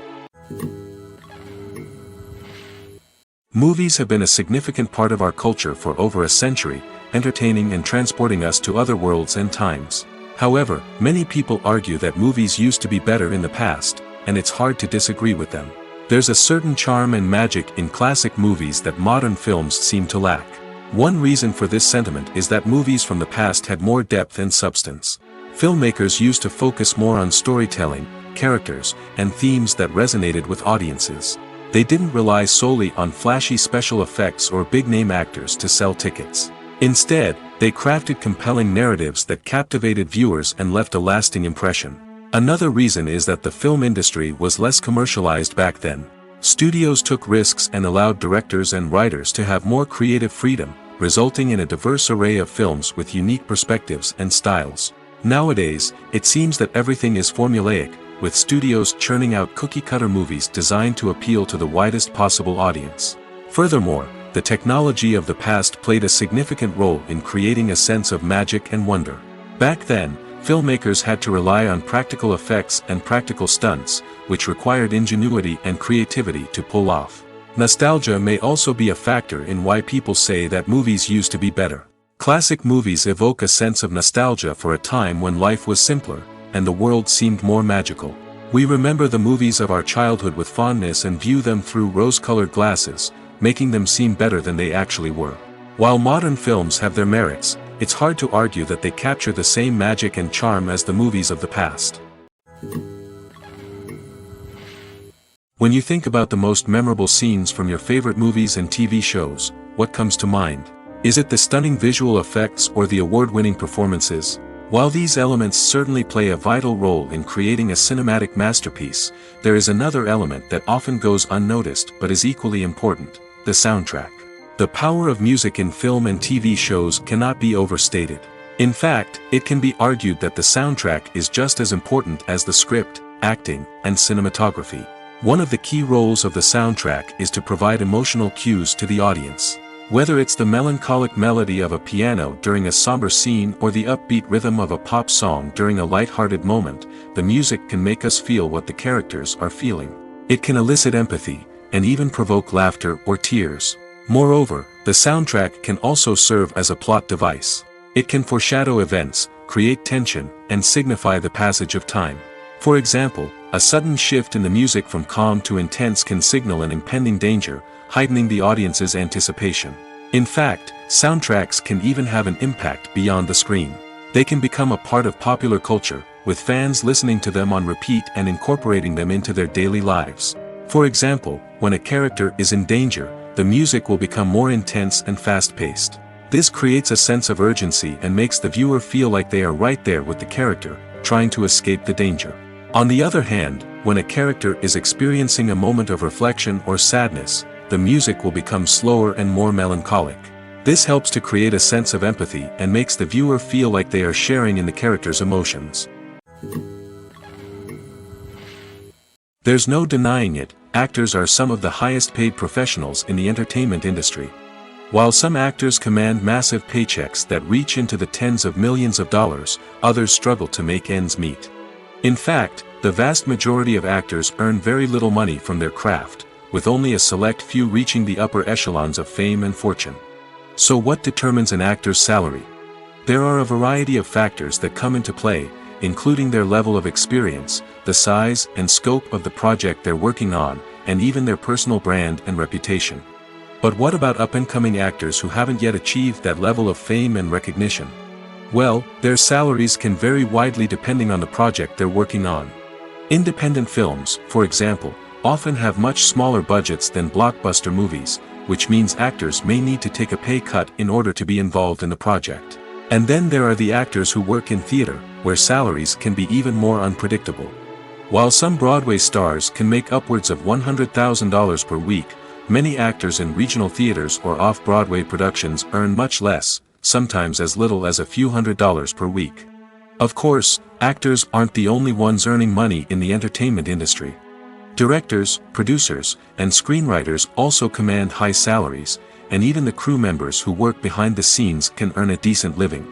Movies have been a significant part of our culture for over a century, entertaining and transporting us to other worlds and times. However, many people argue that movies used to be better in the past, and it's hard to disagree with them. There's a certain charm and magic in classic movies that modern films seem to lack. One reason for this sentiment is that movies from the past had more depth and substance. Filmmakers used to focus more on storytelling, characters, and themes that resonated with audiences. They didn't rely solely on flashy special effects or big-name actors to sell tickets. Instead, they crafted compelling narratives that captivated viewers and left a lasting impression. Another reason is that the film industry was less commercialized back then. Studios took risks and allowed directors and writers to have more creative freedom, resulting in a diverse array of films with unique perspectives and styles. Nowadays, it seems that everything is formulaic, with studios churning out cookie-cutter movies designed to appeal to the widest possible audience. Furthermore, the technology of the past played a significant role in creating a sense of magic and wonder. Back then, filmmakers had to rely on practical effects and practical stunts, which required ingenuity and creativity to pull off. Nostalgia may also be a factor in why people say that movies used to be better. Classic movies evoke a sense of nostalgia for a time when life was simpler, and the world seemed more magical. We remember the movies of our childhood with fondness and view them through rose-colored glasses, making them seem better than they actually were. While modern films have their merits, it's hard to argue that they capture the same magic and charm as the movies of the past. When you think about the most memorable scenes from your favorite movies and TV shows, what comes to mind? Is it the stunning visual effects or the award-winning performances? While these elements certainly play a vital role in creating a cinematic masterpiece, there is another element that often goes unnoticed but is equally important: the soundtrack. The power of music in film and TV shows cannot be overstated. In fact, it can be argued that the soundtrack is just as important as the script, acting, and cinematography. One of the key roles of the soundtrack is to provide emotional cues to the audience. Whether it's the melancholic melody of a piano during a somber scene or the upbeat rhythm of a pop song during a light-hearted moment, the music can make us feel what the characters are feeling. It can elicit empathy, and even provoke laughter or tears. Moreover, the soundtrack can also serve as a plot device. It can foreshadow events, create tension, and signify the passage of time. For example, a sudden shift in the music from calm to intense can signal an impending danger, heightening the audience's anticipation. In fact, soundtracks can even have an impact beyond the screen. They can become a part of popular culture, with fans listening to them on repeat and incorporating them into their daily lives. For example, when a character is in danger, the music will become more intense and fast-paced. This creates a sense of urgency and makes the viewer feel like they are right there with the character, trying to escape the danger. On the other hand, when a character is experiencing a moment of reflection or sadness, the music will become slower and more melancholic. This helps to create a sense of empathy and makes the viewer feel like they are sharing in the character's emotions. There's no denying it, actors are some of the highest paid professionals in the entertainment industry. While some actors command massive paychecks that reach into the tens of millions of dollars, others struggle to make ends meet. In fact, the vast majority of actors earn very little money from their craft, with only a select few reaching the upper echelons of fame and fortune. So what determines an actor's salary? There are a variety of factors that come into play, including their level of experience, the size and scope of the project they're working on, and even their personal brand and reputation. But what about up-and-coming actors who haven't yet achieved that level of fame and recognition? Well, their salaries can vary widely depending on the project they're working on. Independent films, for example, often have much smaller budgets than blockbuster movies, which means actors may need to take a pay cut in order to be involved in the project. And then there are the actors who work in theater, where salaries can be even more unpredictable. While some Broadway stars can make upwards of $100,000 per week, many actors in regional theaters or off-Broadway productions earn much less, sometimes as little as a few $100s per week. Of course, actors aren't the only ones earning money in the entertainment industry. Directors, producers, and screenwriters also command high salaries, and even the crew members who work behind the scenes can earn a decent living.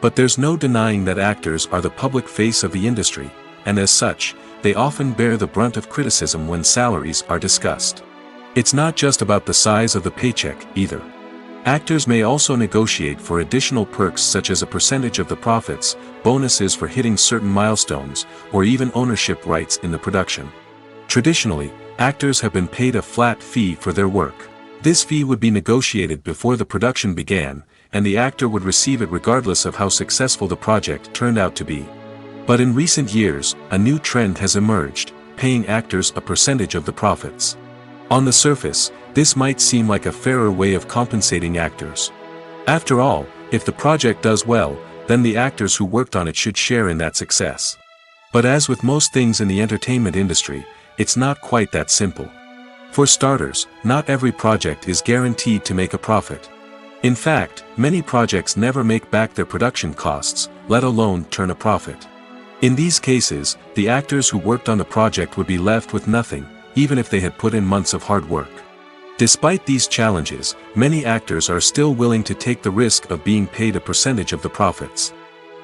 But there's no denying that actors are the public face of the industry, and as such, they often bear the brunt of criticism when salaries are discussed. It's not just about the size of the paycheck, either. Actors may also negotiate for additional perks such as a percentage of the profits, bonuses for hitting certain milestones, or even ownership rights in the production. Traditionally, actors have been paid a flat fee for their work. This fee would be negotiated before the production began, and the actor would receive it regardless of how successful the project turned out to be. But in recent years, a new trend has emerged, paying actors a percentage of the profits. On the surface, this might seem like a fairer way of compensating actors. After all, if the project does well, then the actors who worked on it should share in that success. But as with most things in the entertainment industry, it's not quite that simple. For starters, not every project is guaranteed to make a profit. In fact, many projects never make back their production costs, let alone turn a profit. In these cases, the actors who worked on the project would be left with nothing, even if they had put in months of hard work. Despite these challenges, many actors are still willing to take the risk of being paid a percentage of the profits.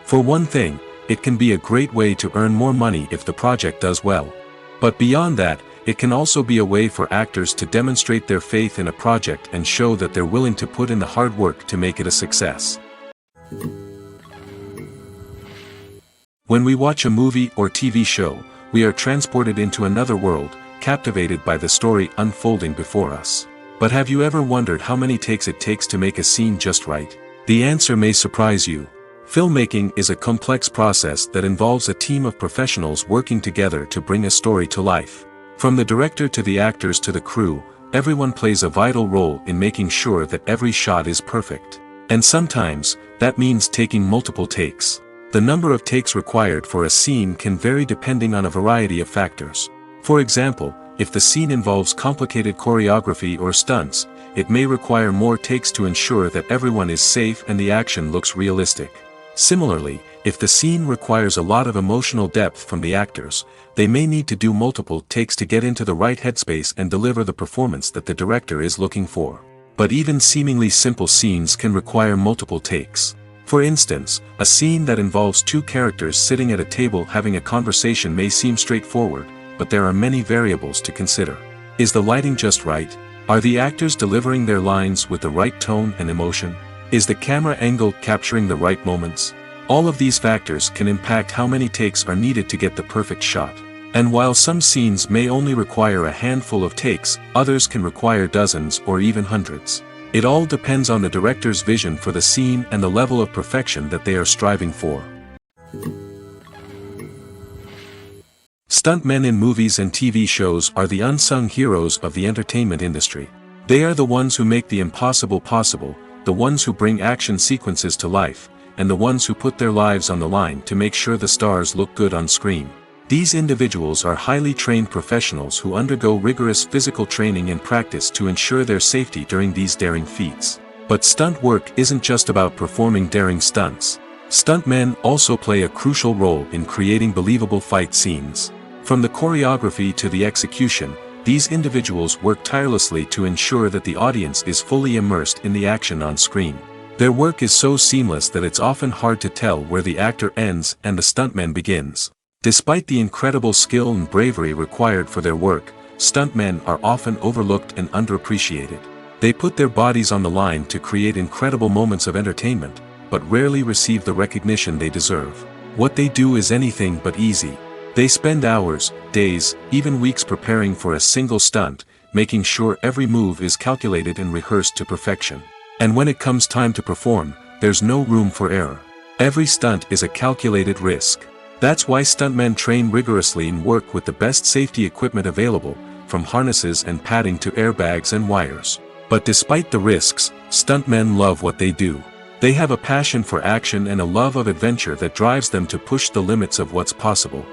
For one thing, it can be a great way to earn more money if the project does well. But beyond that, it can also be a way for actors to demonstrate their faith in a project and show that they're willing to put in the hard work to make it a success. When we watch a movie or TV show, we are transported into another world, captivated by the story unfolding before us. But have you ever wondered how many takes it takes to make a scene just right? The answer may surprise you. Filmmaking is a complex process that involves a team of professionals working together to bring a story to life. From the director to the actors to the crew, everyone plays a vital role in making sure that every shot is perfect. And sometimes, that means taking multiple takes. The number of takes required for a scene can vary depending on a variety of factors. For example, if the scene involves complicated choreography or stunts, it may require more takes to ensure that everyone is safe and the action looks realistic. Similarly, if the scene requires a lot of emotional depth from the actors, they may need to do multiple takes to get into the right headspace and deliver the performance that the director is looking for. But even seemingly simple scenes can require multiple takes. For instance, a scene that involves two characters sitting at a table having a conversation may seem straightforward, but there are many variables to consider. Is the lighting just right? Are the actors delivering their lines with the right tone and emotion? Is the camera angle capturing the right moments? All of these factors can impact how many takes are needed to get the perfect shot. And while some scenes may only require a handful of takes, others can require dozens or even hundreds. It all depends on the director's vision for the scene and the level of perfection that they are striving for. Stuntmen in movies and TV shows are the unsung heroes of the entertainment industry. They are the ones who make the impossible possible, the ones who bring action sequences to life, and the ones who put their lives on the line to make sure the stars look good on screen. These individuals are highly trained professionals who undergo rigorous physical training and practice to ensure their safety during these daring feats. But stunt work isn't just about performing daring stunts. Stuntmen also play a crucial role in creating believable fight scenes. From the choreography to the execution, these individuals work tirelessly to ensure that the audience is fully immersed in the action on screen. Their work is so seamless that it's often hard to tell where the actor ends and the stuntman begins. Despite the incredible skill and bravery required for their work, stuntmen are often overlooked and underappreciated. They put their bodies on the line to create incredible moments of entertainment, but rarely receive the recognition they deserve. What they do is anything but easy. They spend hours, days, even weeks preparing for a single stunt, making sure every move is calculated and rehearsed to perfection. And when it comes time to perform, there's no room for error. Every stunt is a calculated risk. That's why stuntmen train rigorously and work with the best safety equipment available, from harnesses and padding to airbags and wires. But despite the risks, stuntmen love what they do. They have a passion for action and a love of adventure that drives them to push the limits of what's possible.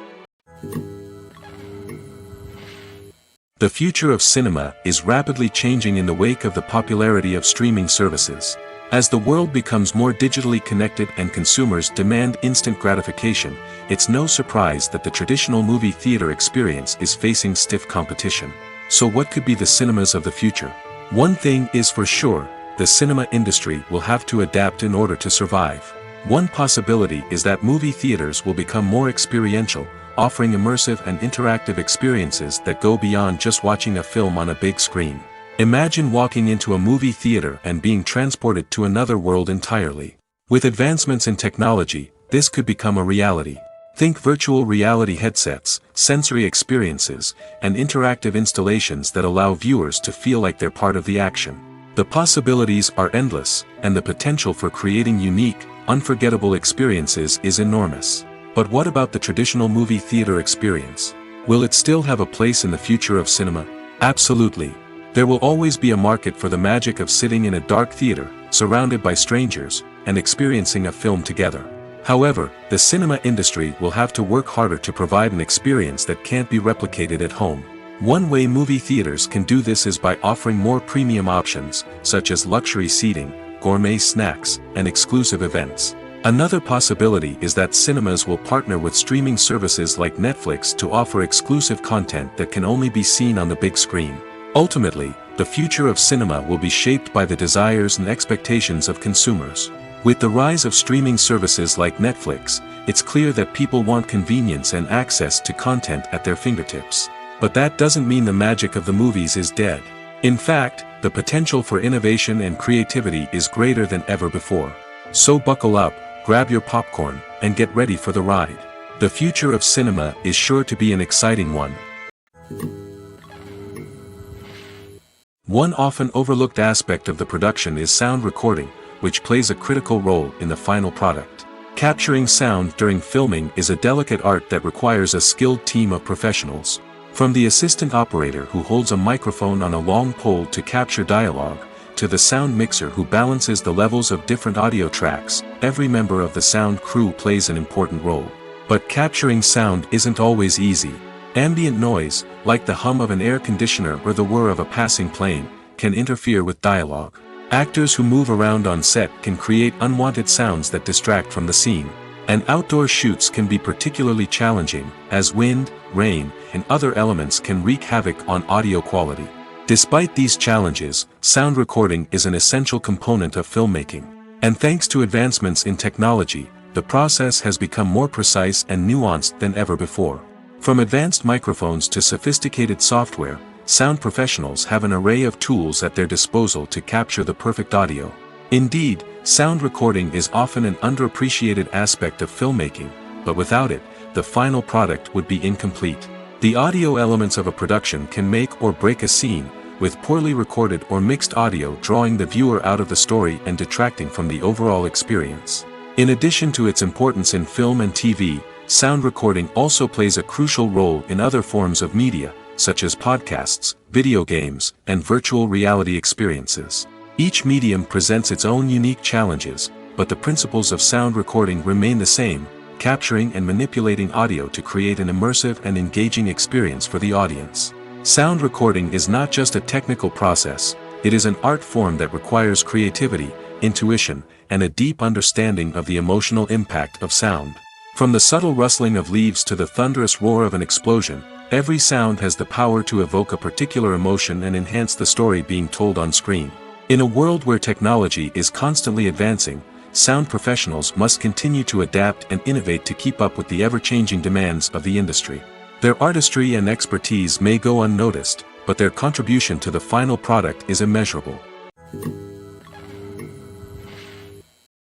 The future of cinema is rapidly changing in the wake of the popularity of streaming services. As the world becomes more digitally connected and consumers demand instant gratification, it's no surprise that the traditional movie theater experience is facing stiff competition. So what could be the cinemas of the future? One thing is for sure, the cinema industry will have to adapt in order to survive. One possibility is that movie theaters will become more experiential, offering immersive and interactive experiences that go beyond just watching a film on a big screen. Imagine walking into a movie theater and being transported to another world entirely. With advancements in technology, this could become a reality. Think virtual reality headsets, sensory experiences, and interactive installations that allow viewers to feel like they're part of the action. The possibilities are endless, and the potential for creating unique, unforgettable experiences is enormous. But what about the traditional movie theater experience? Will it still have a place in the future of cinema? Absolutely. There will always be a market for the magic of sitting in a dark theater, surrounded by strangers, and experiencing a film together. However, the cinema industry will have to work harder to provide an experience that can't be replicated at home. One way movie theaters can do this is by offering more premium options, such as luxury seating, gourmet snacks, and exclusive events. Another possibility is that cinemas will partner with streaming services like Netflix to offer exclusive content that can only be seen on the big screen. Ultimately, the future of cinema will be shaped by the desires and expectations of consumers. With the rise of streaming services like Netflix, it's clear that people want convenience and access to content at their fingertips. But that doesn't mean the magic of the movies is dead. In fact, the potential for innovation and creativity is greater than ever before. So buckle up, grab your popcorn, and get ready for the ride. The future of cinema is sure to be an exciting one. One often overlooked aspect of the production is sound recording, which plays a critical role in the final product. Capturing sound during filming is a delicate art that requires a skilled team of professionals. From the assistant operator who holds a microphone on a long pole to capture dialogue, to the sound mixer who balances the levels of different audio tracks, every member of the sound crew plays an important role. But capturing sound isn't always easy. Ambient noise, like the hum of an air conditioner or the whir of a passing plane, can interfere with dialogue. Actors who move around on set can create unwanted sounds that distract from the scene. And outdoor shoots can be particularly challenging, as wind, rain, and other elements can wreak havoc on audio quality. Despite these challenges, sound recording is an essential component of filmmaking. And thanks to advancements in technology, the process has become more precise and nuanced than ever before. From advanced microphones to sophisticated software, sound professionals have an array of tools at their disposal to capture the perfect audio. Indeed, sound recording is often an underappreciated aspect of filmmaking, but without it, the final product would be incomplete. The audio elements of a production can make or break a scene, with poorly recorded or mixed audio drawing the viewer out of the story and detracting from the overall experience. In addition to its importance in film and TV, sound recording also plays a crucial role in other forms of media, such as podcasts, video games, and virtual reality experiences. Each medium presents its own unique challenges, but the principles of sound recording remain the same, capturing and manipulating audio to create an immersive and engaging experience for the audience. Sound recording is not just a technical process, it is an art form that requires creativity, intuition, and a deep understanding of the emotional impact of sound. From the subtle rustling of leaves to the thunderous roar of an explosion, every sound has the power to evoke a particular emotion and enhance the story being told on screen. In a world where technology is constantly advancing, sound professionals must continue to adapt and innovate to keep up with the ever-changing demands of the industry. Their artistry and expertise may go unnoticed, but their contribution to the final product is immeasurable.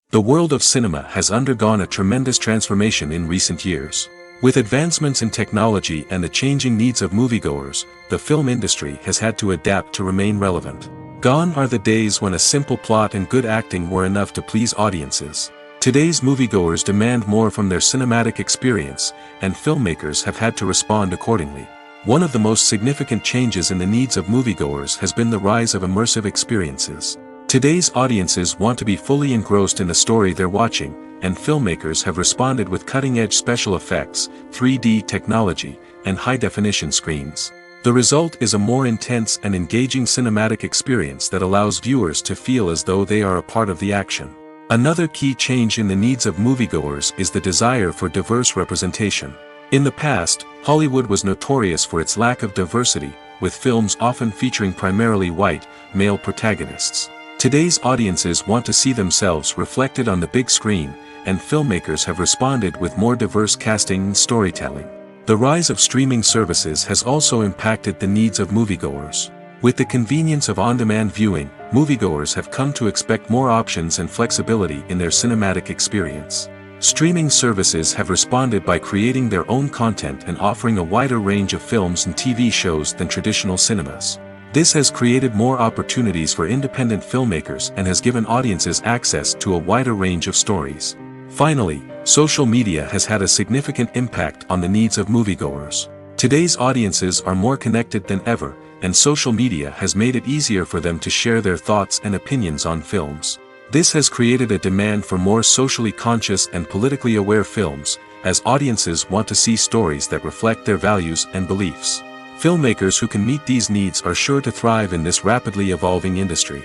The world of cinema has undergone a tremendous transformation in recent years. With advancements in technology and the changing needs of moviegoers, the film industry has had to adapt to remain relevant. Gone are the days when a simple plot and good acting were enough to please audiences. Today's moviegoers demand more from their cinematic experience, and filmmakers have had to respond accordingly. One of the most significant changes in the needs of moviegoers has been the rise of immersive experiences. Today's audiences want to be fully engrossed in the story they're watching, and filmmakers have responded with cutting-edge special effects, 3D technology, and high-definition screens. The result is a more intense and engaging cinematic experience that allows viewers to feel as though they are a part of the action. Another key change in the needs of moviegoers is the desire for diverse representation. In the past, Hollywood was notorious for its lack of diversity, with films often featuring primarily white, male protagonists. Today's audiences want to see themselves reflected on the big screen, and filmmakers have responded with more diverse casting and storytelling. The rise of streaming services has also impacted the needs of moviegoers. With the convenience of on-demand viewing, moviegoers have come to expect more options and flexibility in their cinematic experience. Streaming services have responded by creating their own content and offering a wider range of films and TV shows than traditional cinemas. This has created more opportunities for independent filmmakers and has given audiences access to a wider range of stories. Finally, social media has had a significant impact on the needs of moviegoers. Today's audiences are more connected than ever, and social media has made it easier for them to share their thoughts and opinions on films. This has created a demand for more socially conscious and politically aware films, as audiences want to see stories that reflect their values and beliefs. Filmmakers who can meet these needs are sure to thrive in this rapidly evolving industry.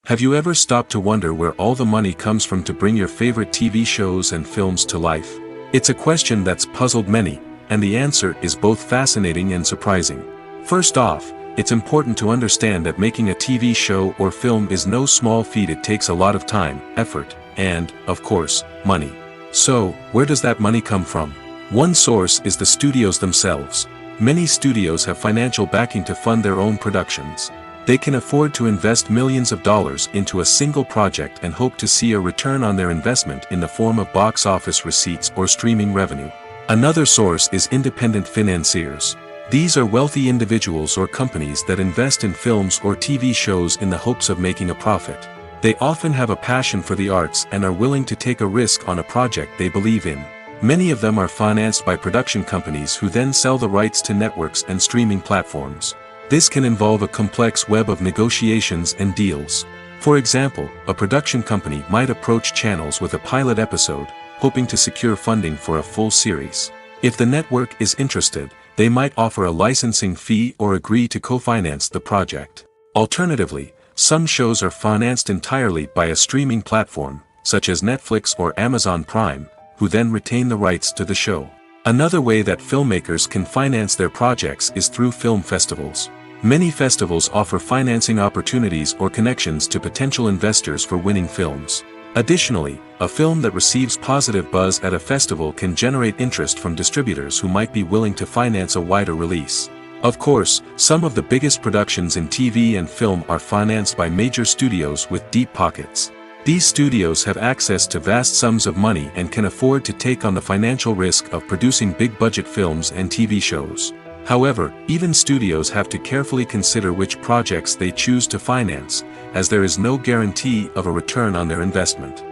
Have you ever stopped to wonder where all the money comes from to bring your favorite TV shows and films to life? It's a question that's puzzled many, and the answer is both fascinating and surprising. First off, it's important to understand that making a TV show or film is no small feat. It takes a lot of time, effort, and, of course, money. So, where does that money come from? One source is the studios themselves. Many studios have financial backing to fund their own productions. They can afford to invest millions of dollars into a single project and hope to see a return on their investment in the form of box office receipts or streaming revenue. Another source is independent financiers. These are wealthy individuals or companies that invest in films or TV shows in the hopes of making a profit. They often have a passion for the arts and are willing to take a risk on a project they believe in. Many of them are financed by production companies who then sell the rights to networks and streaming platforms. This can involve a complex web of negotiations and deals. For example, a production company might approach channels with a pilot episode, hoping to secure funding for a full series. If the network is interested, they might offer a licensing fee or agree to co-finance the project. Alternatively, some shows are financed entirely by a streaming platform, such as Netflix or Amazon Prime, who then retain the rights to the show. Another way that filmmakers can finance their projects is through film festivals. Many festivals offer financing opportunities or connections to potential investors for winning films. Additionally, a film that receives positive buzz at a festival can generate interest from distributors who might be willing to finance a wider release. Of course, some of the biggest productions in TV and film are financed by major studios with deep pockets. These studios have access to vast sums of money and can afford to take on the financial risk of producing big-budget films and TV shows. However, even studios have to carefully consider which projects they choose to finance, as there is no guarantee of a return on their investment.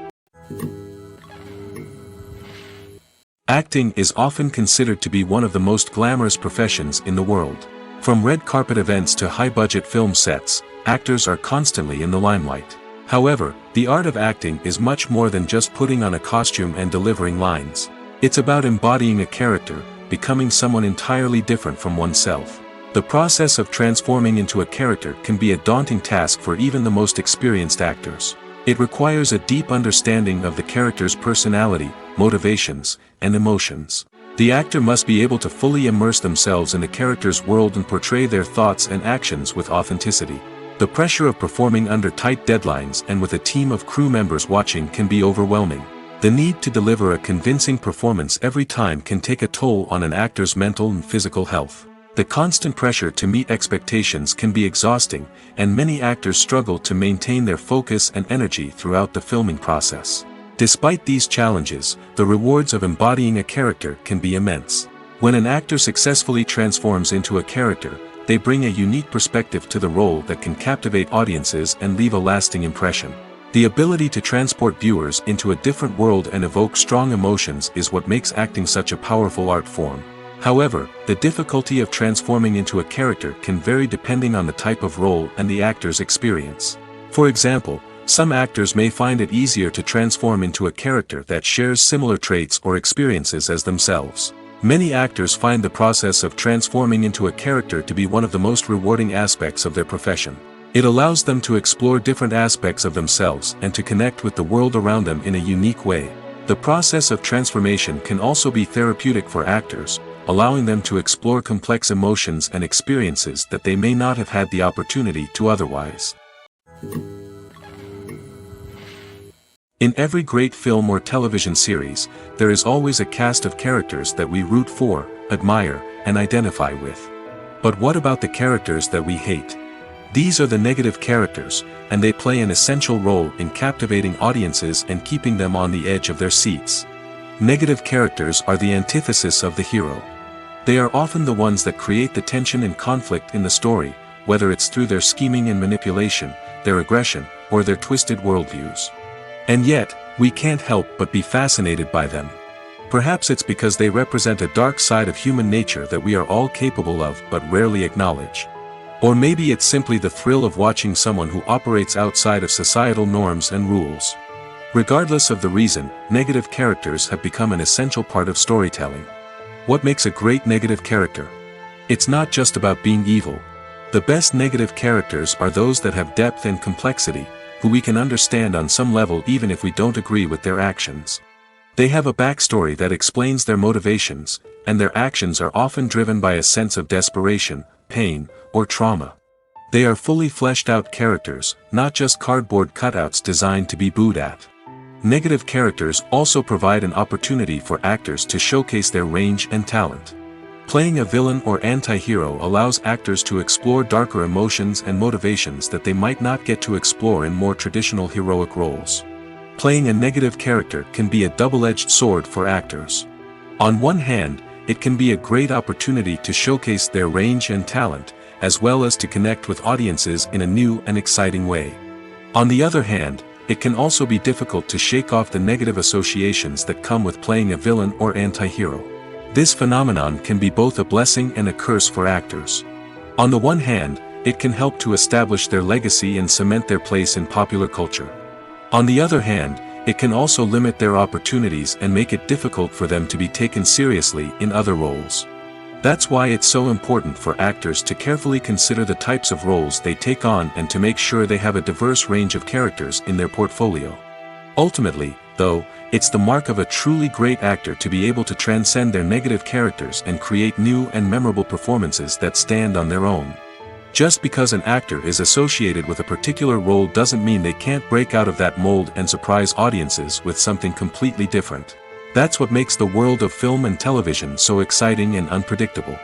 Acting is often considered to be one of the most glamorous professions in the world. From red carpet events to high-budget film sets, actors are constantly in the limelight. However, the art of acting is much more than just putting on a costume and delivering lines. It's about embodying a character, becoming someone entirely different from oneself. The process of transforming into a character can be a daunting task for even the most experienced actors. It requires a deep understanding of the character's personality, motivations, and emotions. The actor must be able to fully immerse themselves in the character's world and portray their thoughts and actions with authenticity. The pressure of performing under tight deadlines and with a team of crew members watching can be overwhelming. The need to deliver a convincing performance every time can take a toll on an actor's mental and physical health. The constant pressure to meet expectations can be exhausting, and many actors struggle to maintain their focus and energy throughout the filming process. Despite these challenges, the rewards of embodying a character can be immense. When an actor successfully transforms into a character, they bring a unique perspective to the role that can captivate audiences and leave a lasting impression. The ability to transport viewers into a different world and evoke strong emotions is what makes acting such a powerful art form. However, the difficulty of transforming into a character can vary depending on the type of role and the actor's experience. For example, some actors may find it easier to transform into a character that shares similar traits or experiences as themselves. Many actors find the process of transforming into a character to be one of the most rewarding aspects of their profession. It allows them to explore different aspects of themselves and to connect with the world around them in a unique way. The process of transformation can also be therapeutic for actors, allowing them to explore complex emotions and experiences that they may not have had the opportunity to otherwise. In every great film or television series, there is always a cast of characters that we root for, admire, and identify with. But what about the characters that we hate? These are the negative characters, and they play an essential role in captivating audiences and keeping them on the edge of their seats. Negative characters are the antithesis of the hero. They are often the ones that create the tension and conflict in the story, whether it's through their scheming and manipulation, their aggression, or their twisted worldviews. And yet, we can't help but be fascinated by them. Perhaps it's because they represent a dark side of human nature that we are all capable of but rarely acknowledge. Or maybe it's simply the thrill of watching someone who operates outside of societal norms and rules. Regardless of the reason, negative characters have become an essential part of storytelling. What makes a great negative character? It's not just about being evil. The best negative characters are those that have depth and complexity, who we can understand on some level even if we don't agree with their actions. They have a backstory that explains their motivations, and their actions are often driven by a sense of desperation, pain, or trauma. They are fully fleshed out characters, not just cardboard cutouts designed to be booed at. Negative characters also provide an opportunity for actors to showcase their range and talent. Playing a villain or anti-hero allows actors to explore darker emotions and motivations that they might not get to explore in more traditional heroic roles. Playing a negative character can be a double-edged sword for actors. On one hand, it can be a great opportunity to showcase their range and talent, as well as to connect with audiences in a new and exciting way. On the other hand, it can also be difficult to shake off the negative associations that come with playing a villain or anti-hero. This phenomenon can be both a blessing and a curse for actors. On the one hand, it can help to establish their legacy and cement their place in popular culture. On the other hand, it can also limit their opportunities and make it difficult for them to be taken seriously in other roles. That's why it's so important for actors to carefully consider the types of roles they take on and to make sure they have a diverse range of characters in their portfolio. Ultimately, though, it's the mark of a truly great actor to be able to transcend their negative characters and create new and memorable performances that stand on their own. Just because an actor is associated with a particular role doesn't mean they can't break out of that mold and surprise audiences with something completely different. That's what makes the world of film and television so exciting and unpredictable.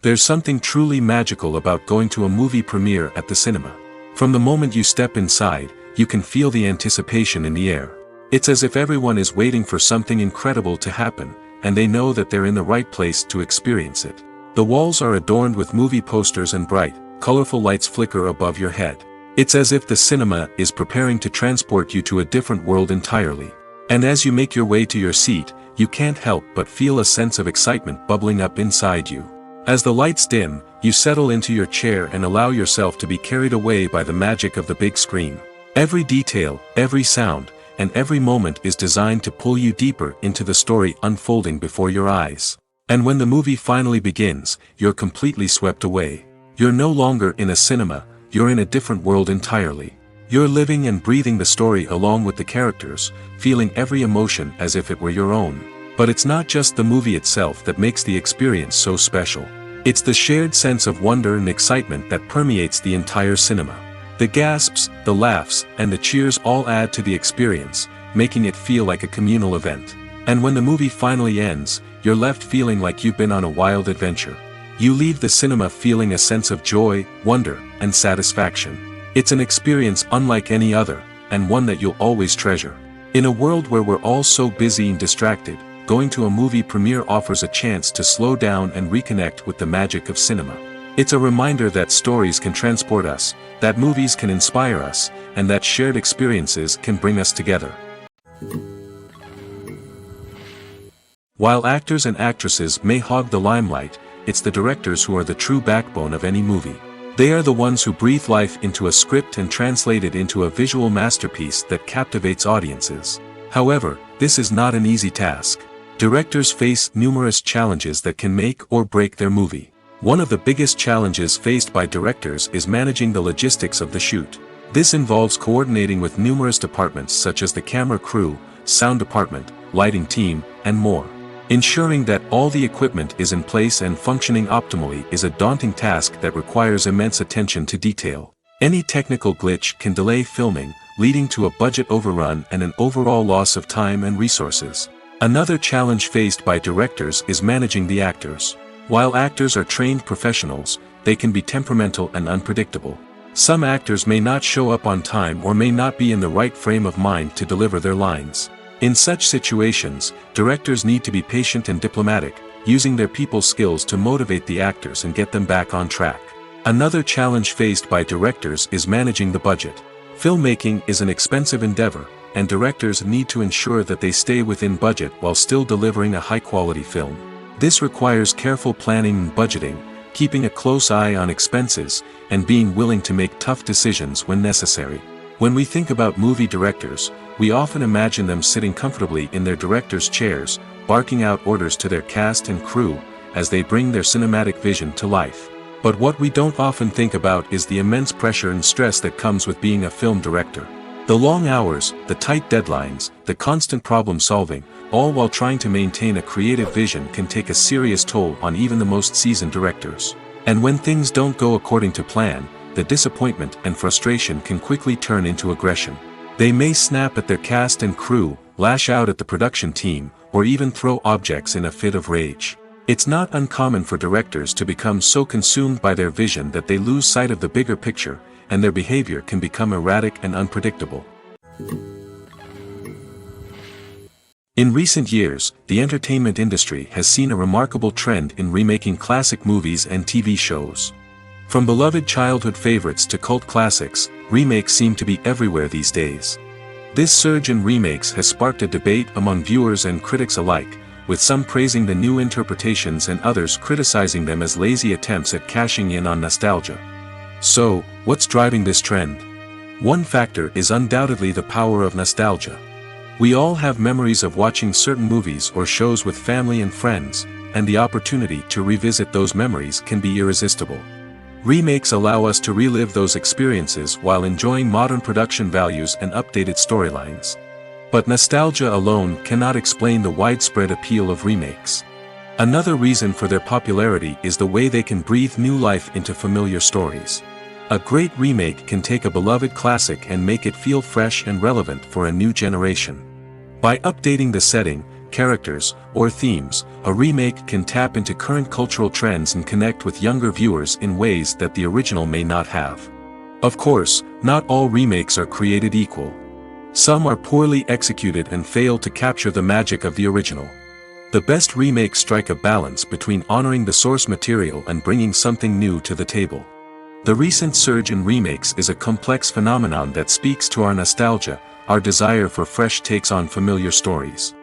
There's something truly magical about going to a movie premiere at the cinema. From the moment you step inside, you can feel the anticipation in the air. It's as if everyone is waiting for something incredible to happen, and they know that they're in the right place to experience it. The walls are adorned with movie posters and bright, colorful lights flicker above your head. It's as if the cinema is preparing to transport you to a different world entirely. And as you make your way to your seat, you can't help but feel a sense of excitement bubbling up inside you. As the lights dim, you settle into your chair and allow yourself to be carried away by the magic of the big screen. Every detail, every sound, and every moment is designed to pull you deeper into the story unfolding before your eyes. And when the movie finally begins, you're completely swept away. You're no longer in a cinema, you're in a different world entirely. You're living and breathing the story along with the characters, feeling every emotion as if it were your own. But it's not just the movie itself that makes the experience so special. It's the shared sense of wonder and excitement that permeates the entire cinema. The gasps, the laughs, and the cheers all add to the experience, making it feel like a communal event. And when the movie finally ends, you're left feeling like you've been on a wild adventure. You leave the cinema feeling a sense of joy, wonder, and satisfaction. It's an experience unlike any other, and one that you'll always treasure. In a world where we're all so busy and distracted, going to a movie premiere offers a chance to slow down and reconnect with the magic of cinema. It's a reminder that stories can transport us, that movies can inspire us, and that shared experiences can bring us together. While actors and actresses may hog the limelight, it's the directors who are the true backbone of any movie. They are the ones who breathe life into a script and translate it into a visual masterpiece that captivates audiences. However, this is not an easy task. Directors face numerous challenges that can make or break their movie. One of the biggest challenges faced by directors is managing the logistics of the shoot. This involves coordinating with numerous departments such as the camera crew, sound department, lighting team, and more. Ensuring that all the equipment is in place and functioning optimally is a daunting task that requires immense attention to detail. Any technical glitch can delay filming, leading to a budget overrun and an overall loss of time and resources. Another challenge faced by directors is managing the actors. While actors are trained professionals, they can be temperamental and unpredictable. Some actors may not show up on time or may not be in the right frame of mind to deliver their lines. In such situations, directors need to be patient and diplomatic, using their people skills to motivate the actors and get them back on track. Another challenge faced by directors is managing the budget. Filmmaking is an expensive endeavor, and directors need to ensure that they stay within budget while still delivering a high-quality film. This requires careful planning and budgeting, keeping a close eye on expenses, and being willing to make tough decisions when necessary. When we think about movie directors, we often imagine them sitting comfortably in their director's chairs, barking out orders to their cast and crew, as they bring their cinematic vision to life. But what we don't often think about is the immense pressure and stress that comes with being a film director. The long hours, the tight deadlines, the constant problem solving, all while trying to maintain a creative vision can take a serious toll on even the most seasoned directors. And when things don't go according to plan, the disappointment and frustration can quickly turn into aggression. They may snap at their cast and crew, lash out at the production team, or even throw objects in a fit of rage. It's not uncommon for directors to become so consumed by their vision that they lose sight of the bigger picture, and their behavior can become erratic and unpredictable. In recent years, the entertainment industry has seen a remarkable trend in remaking classic movies and TV shows. From beloved childhood favorites to cult classics, remakes seem to be everywhere these days. This surge in remakes has sparked a debate among viewers and critics alike, with some praising the new interpretations and others criticizing them as lazy attempts at cashing in on nostalgia. So, what's driving this trend? One factor is undoubtedly the power of nostalgia. We all have memories of watching certain movies or shows with family and friends, and the opportunity to revisit those memories can be irresistible. Remakes allow us to relive those experiences while enjoying modern production values and updated storylines. But nostalgia alone cannot explain the widespread appeal of remakes. Another reason for their popularity is the way they can breathe new life into familiar stories. A great remake can take a beloved classic and make it feel fresh and relevant for a new generation. By updating the setting, characters, or themes, a remake can tap into current cultural trends and connect with younger viewers in ways that the original may not have. Of course, not all remakes are created equal. Some are poorly executed and fail to capture the magic of the original. The best remakes strike a balance between honoring the source material and bringing something new to the table. The recent surge in remakes is a complex phenomenon that speaks to our nostalgia, our desire for fresh takes on familiar stories.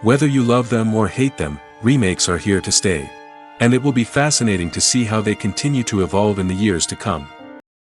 Whether you love them or hate them, remakes are here to stay. And it will be fascinating to see how they continue to evolve in the years to come.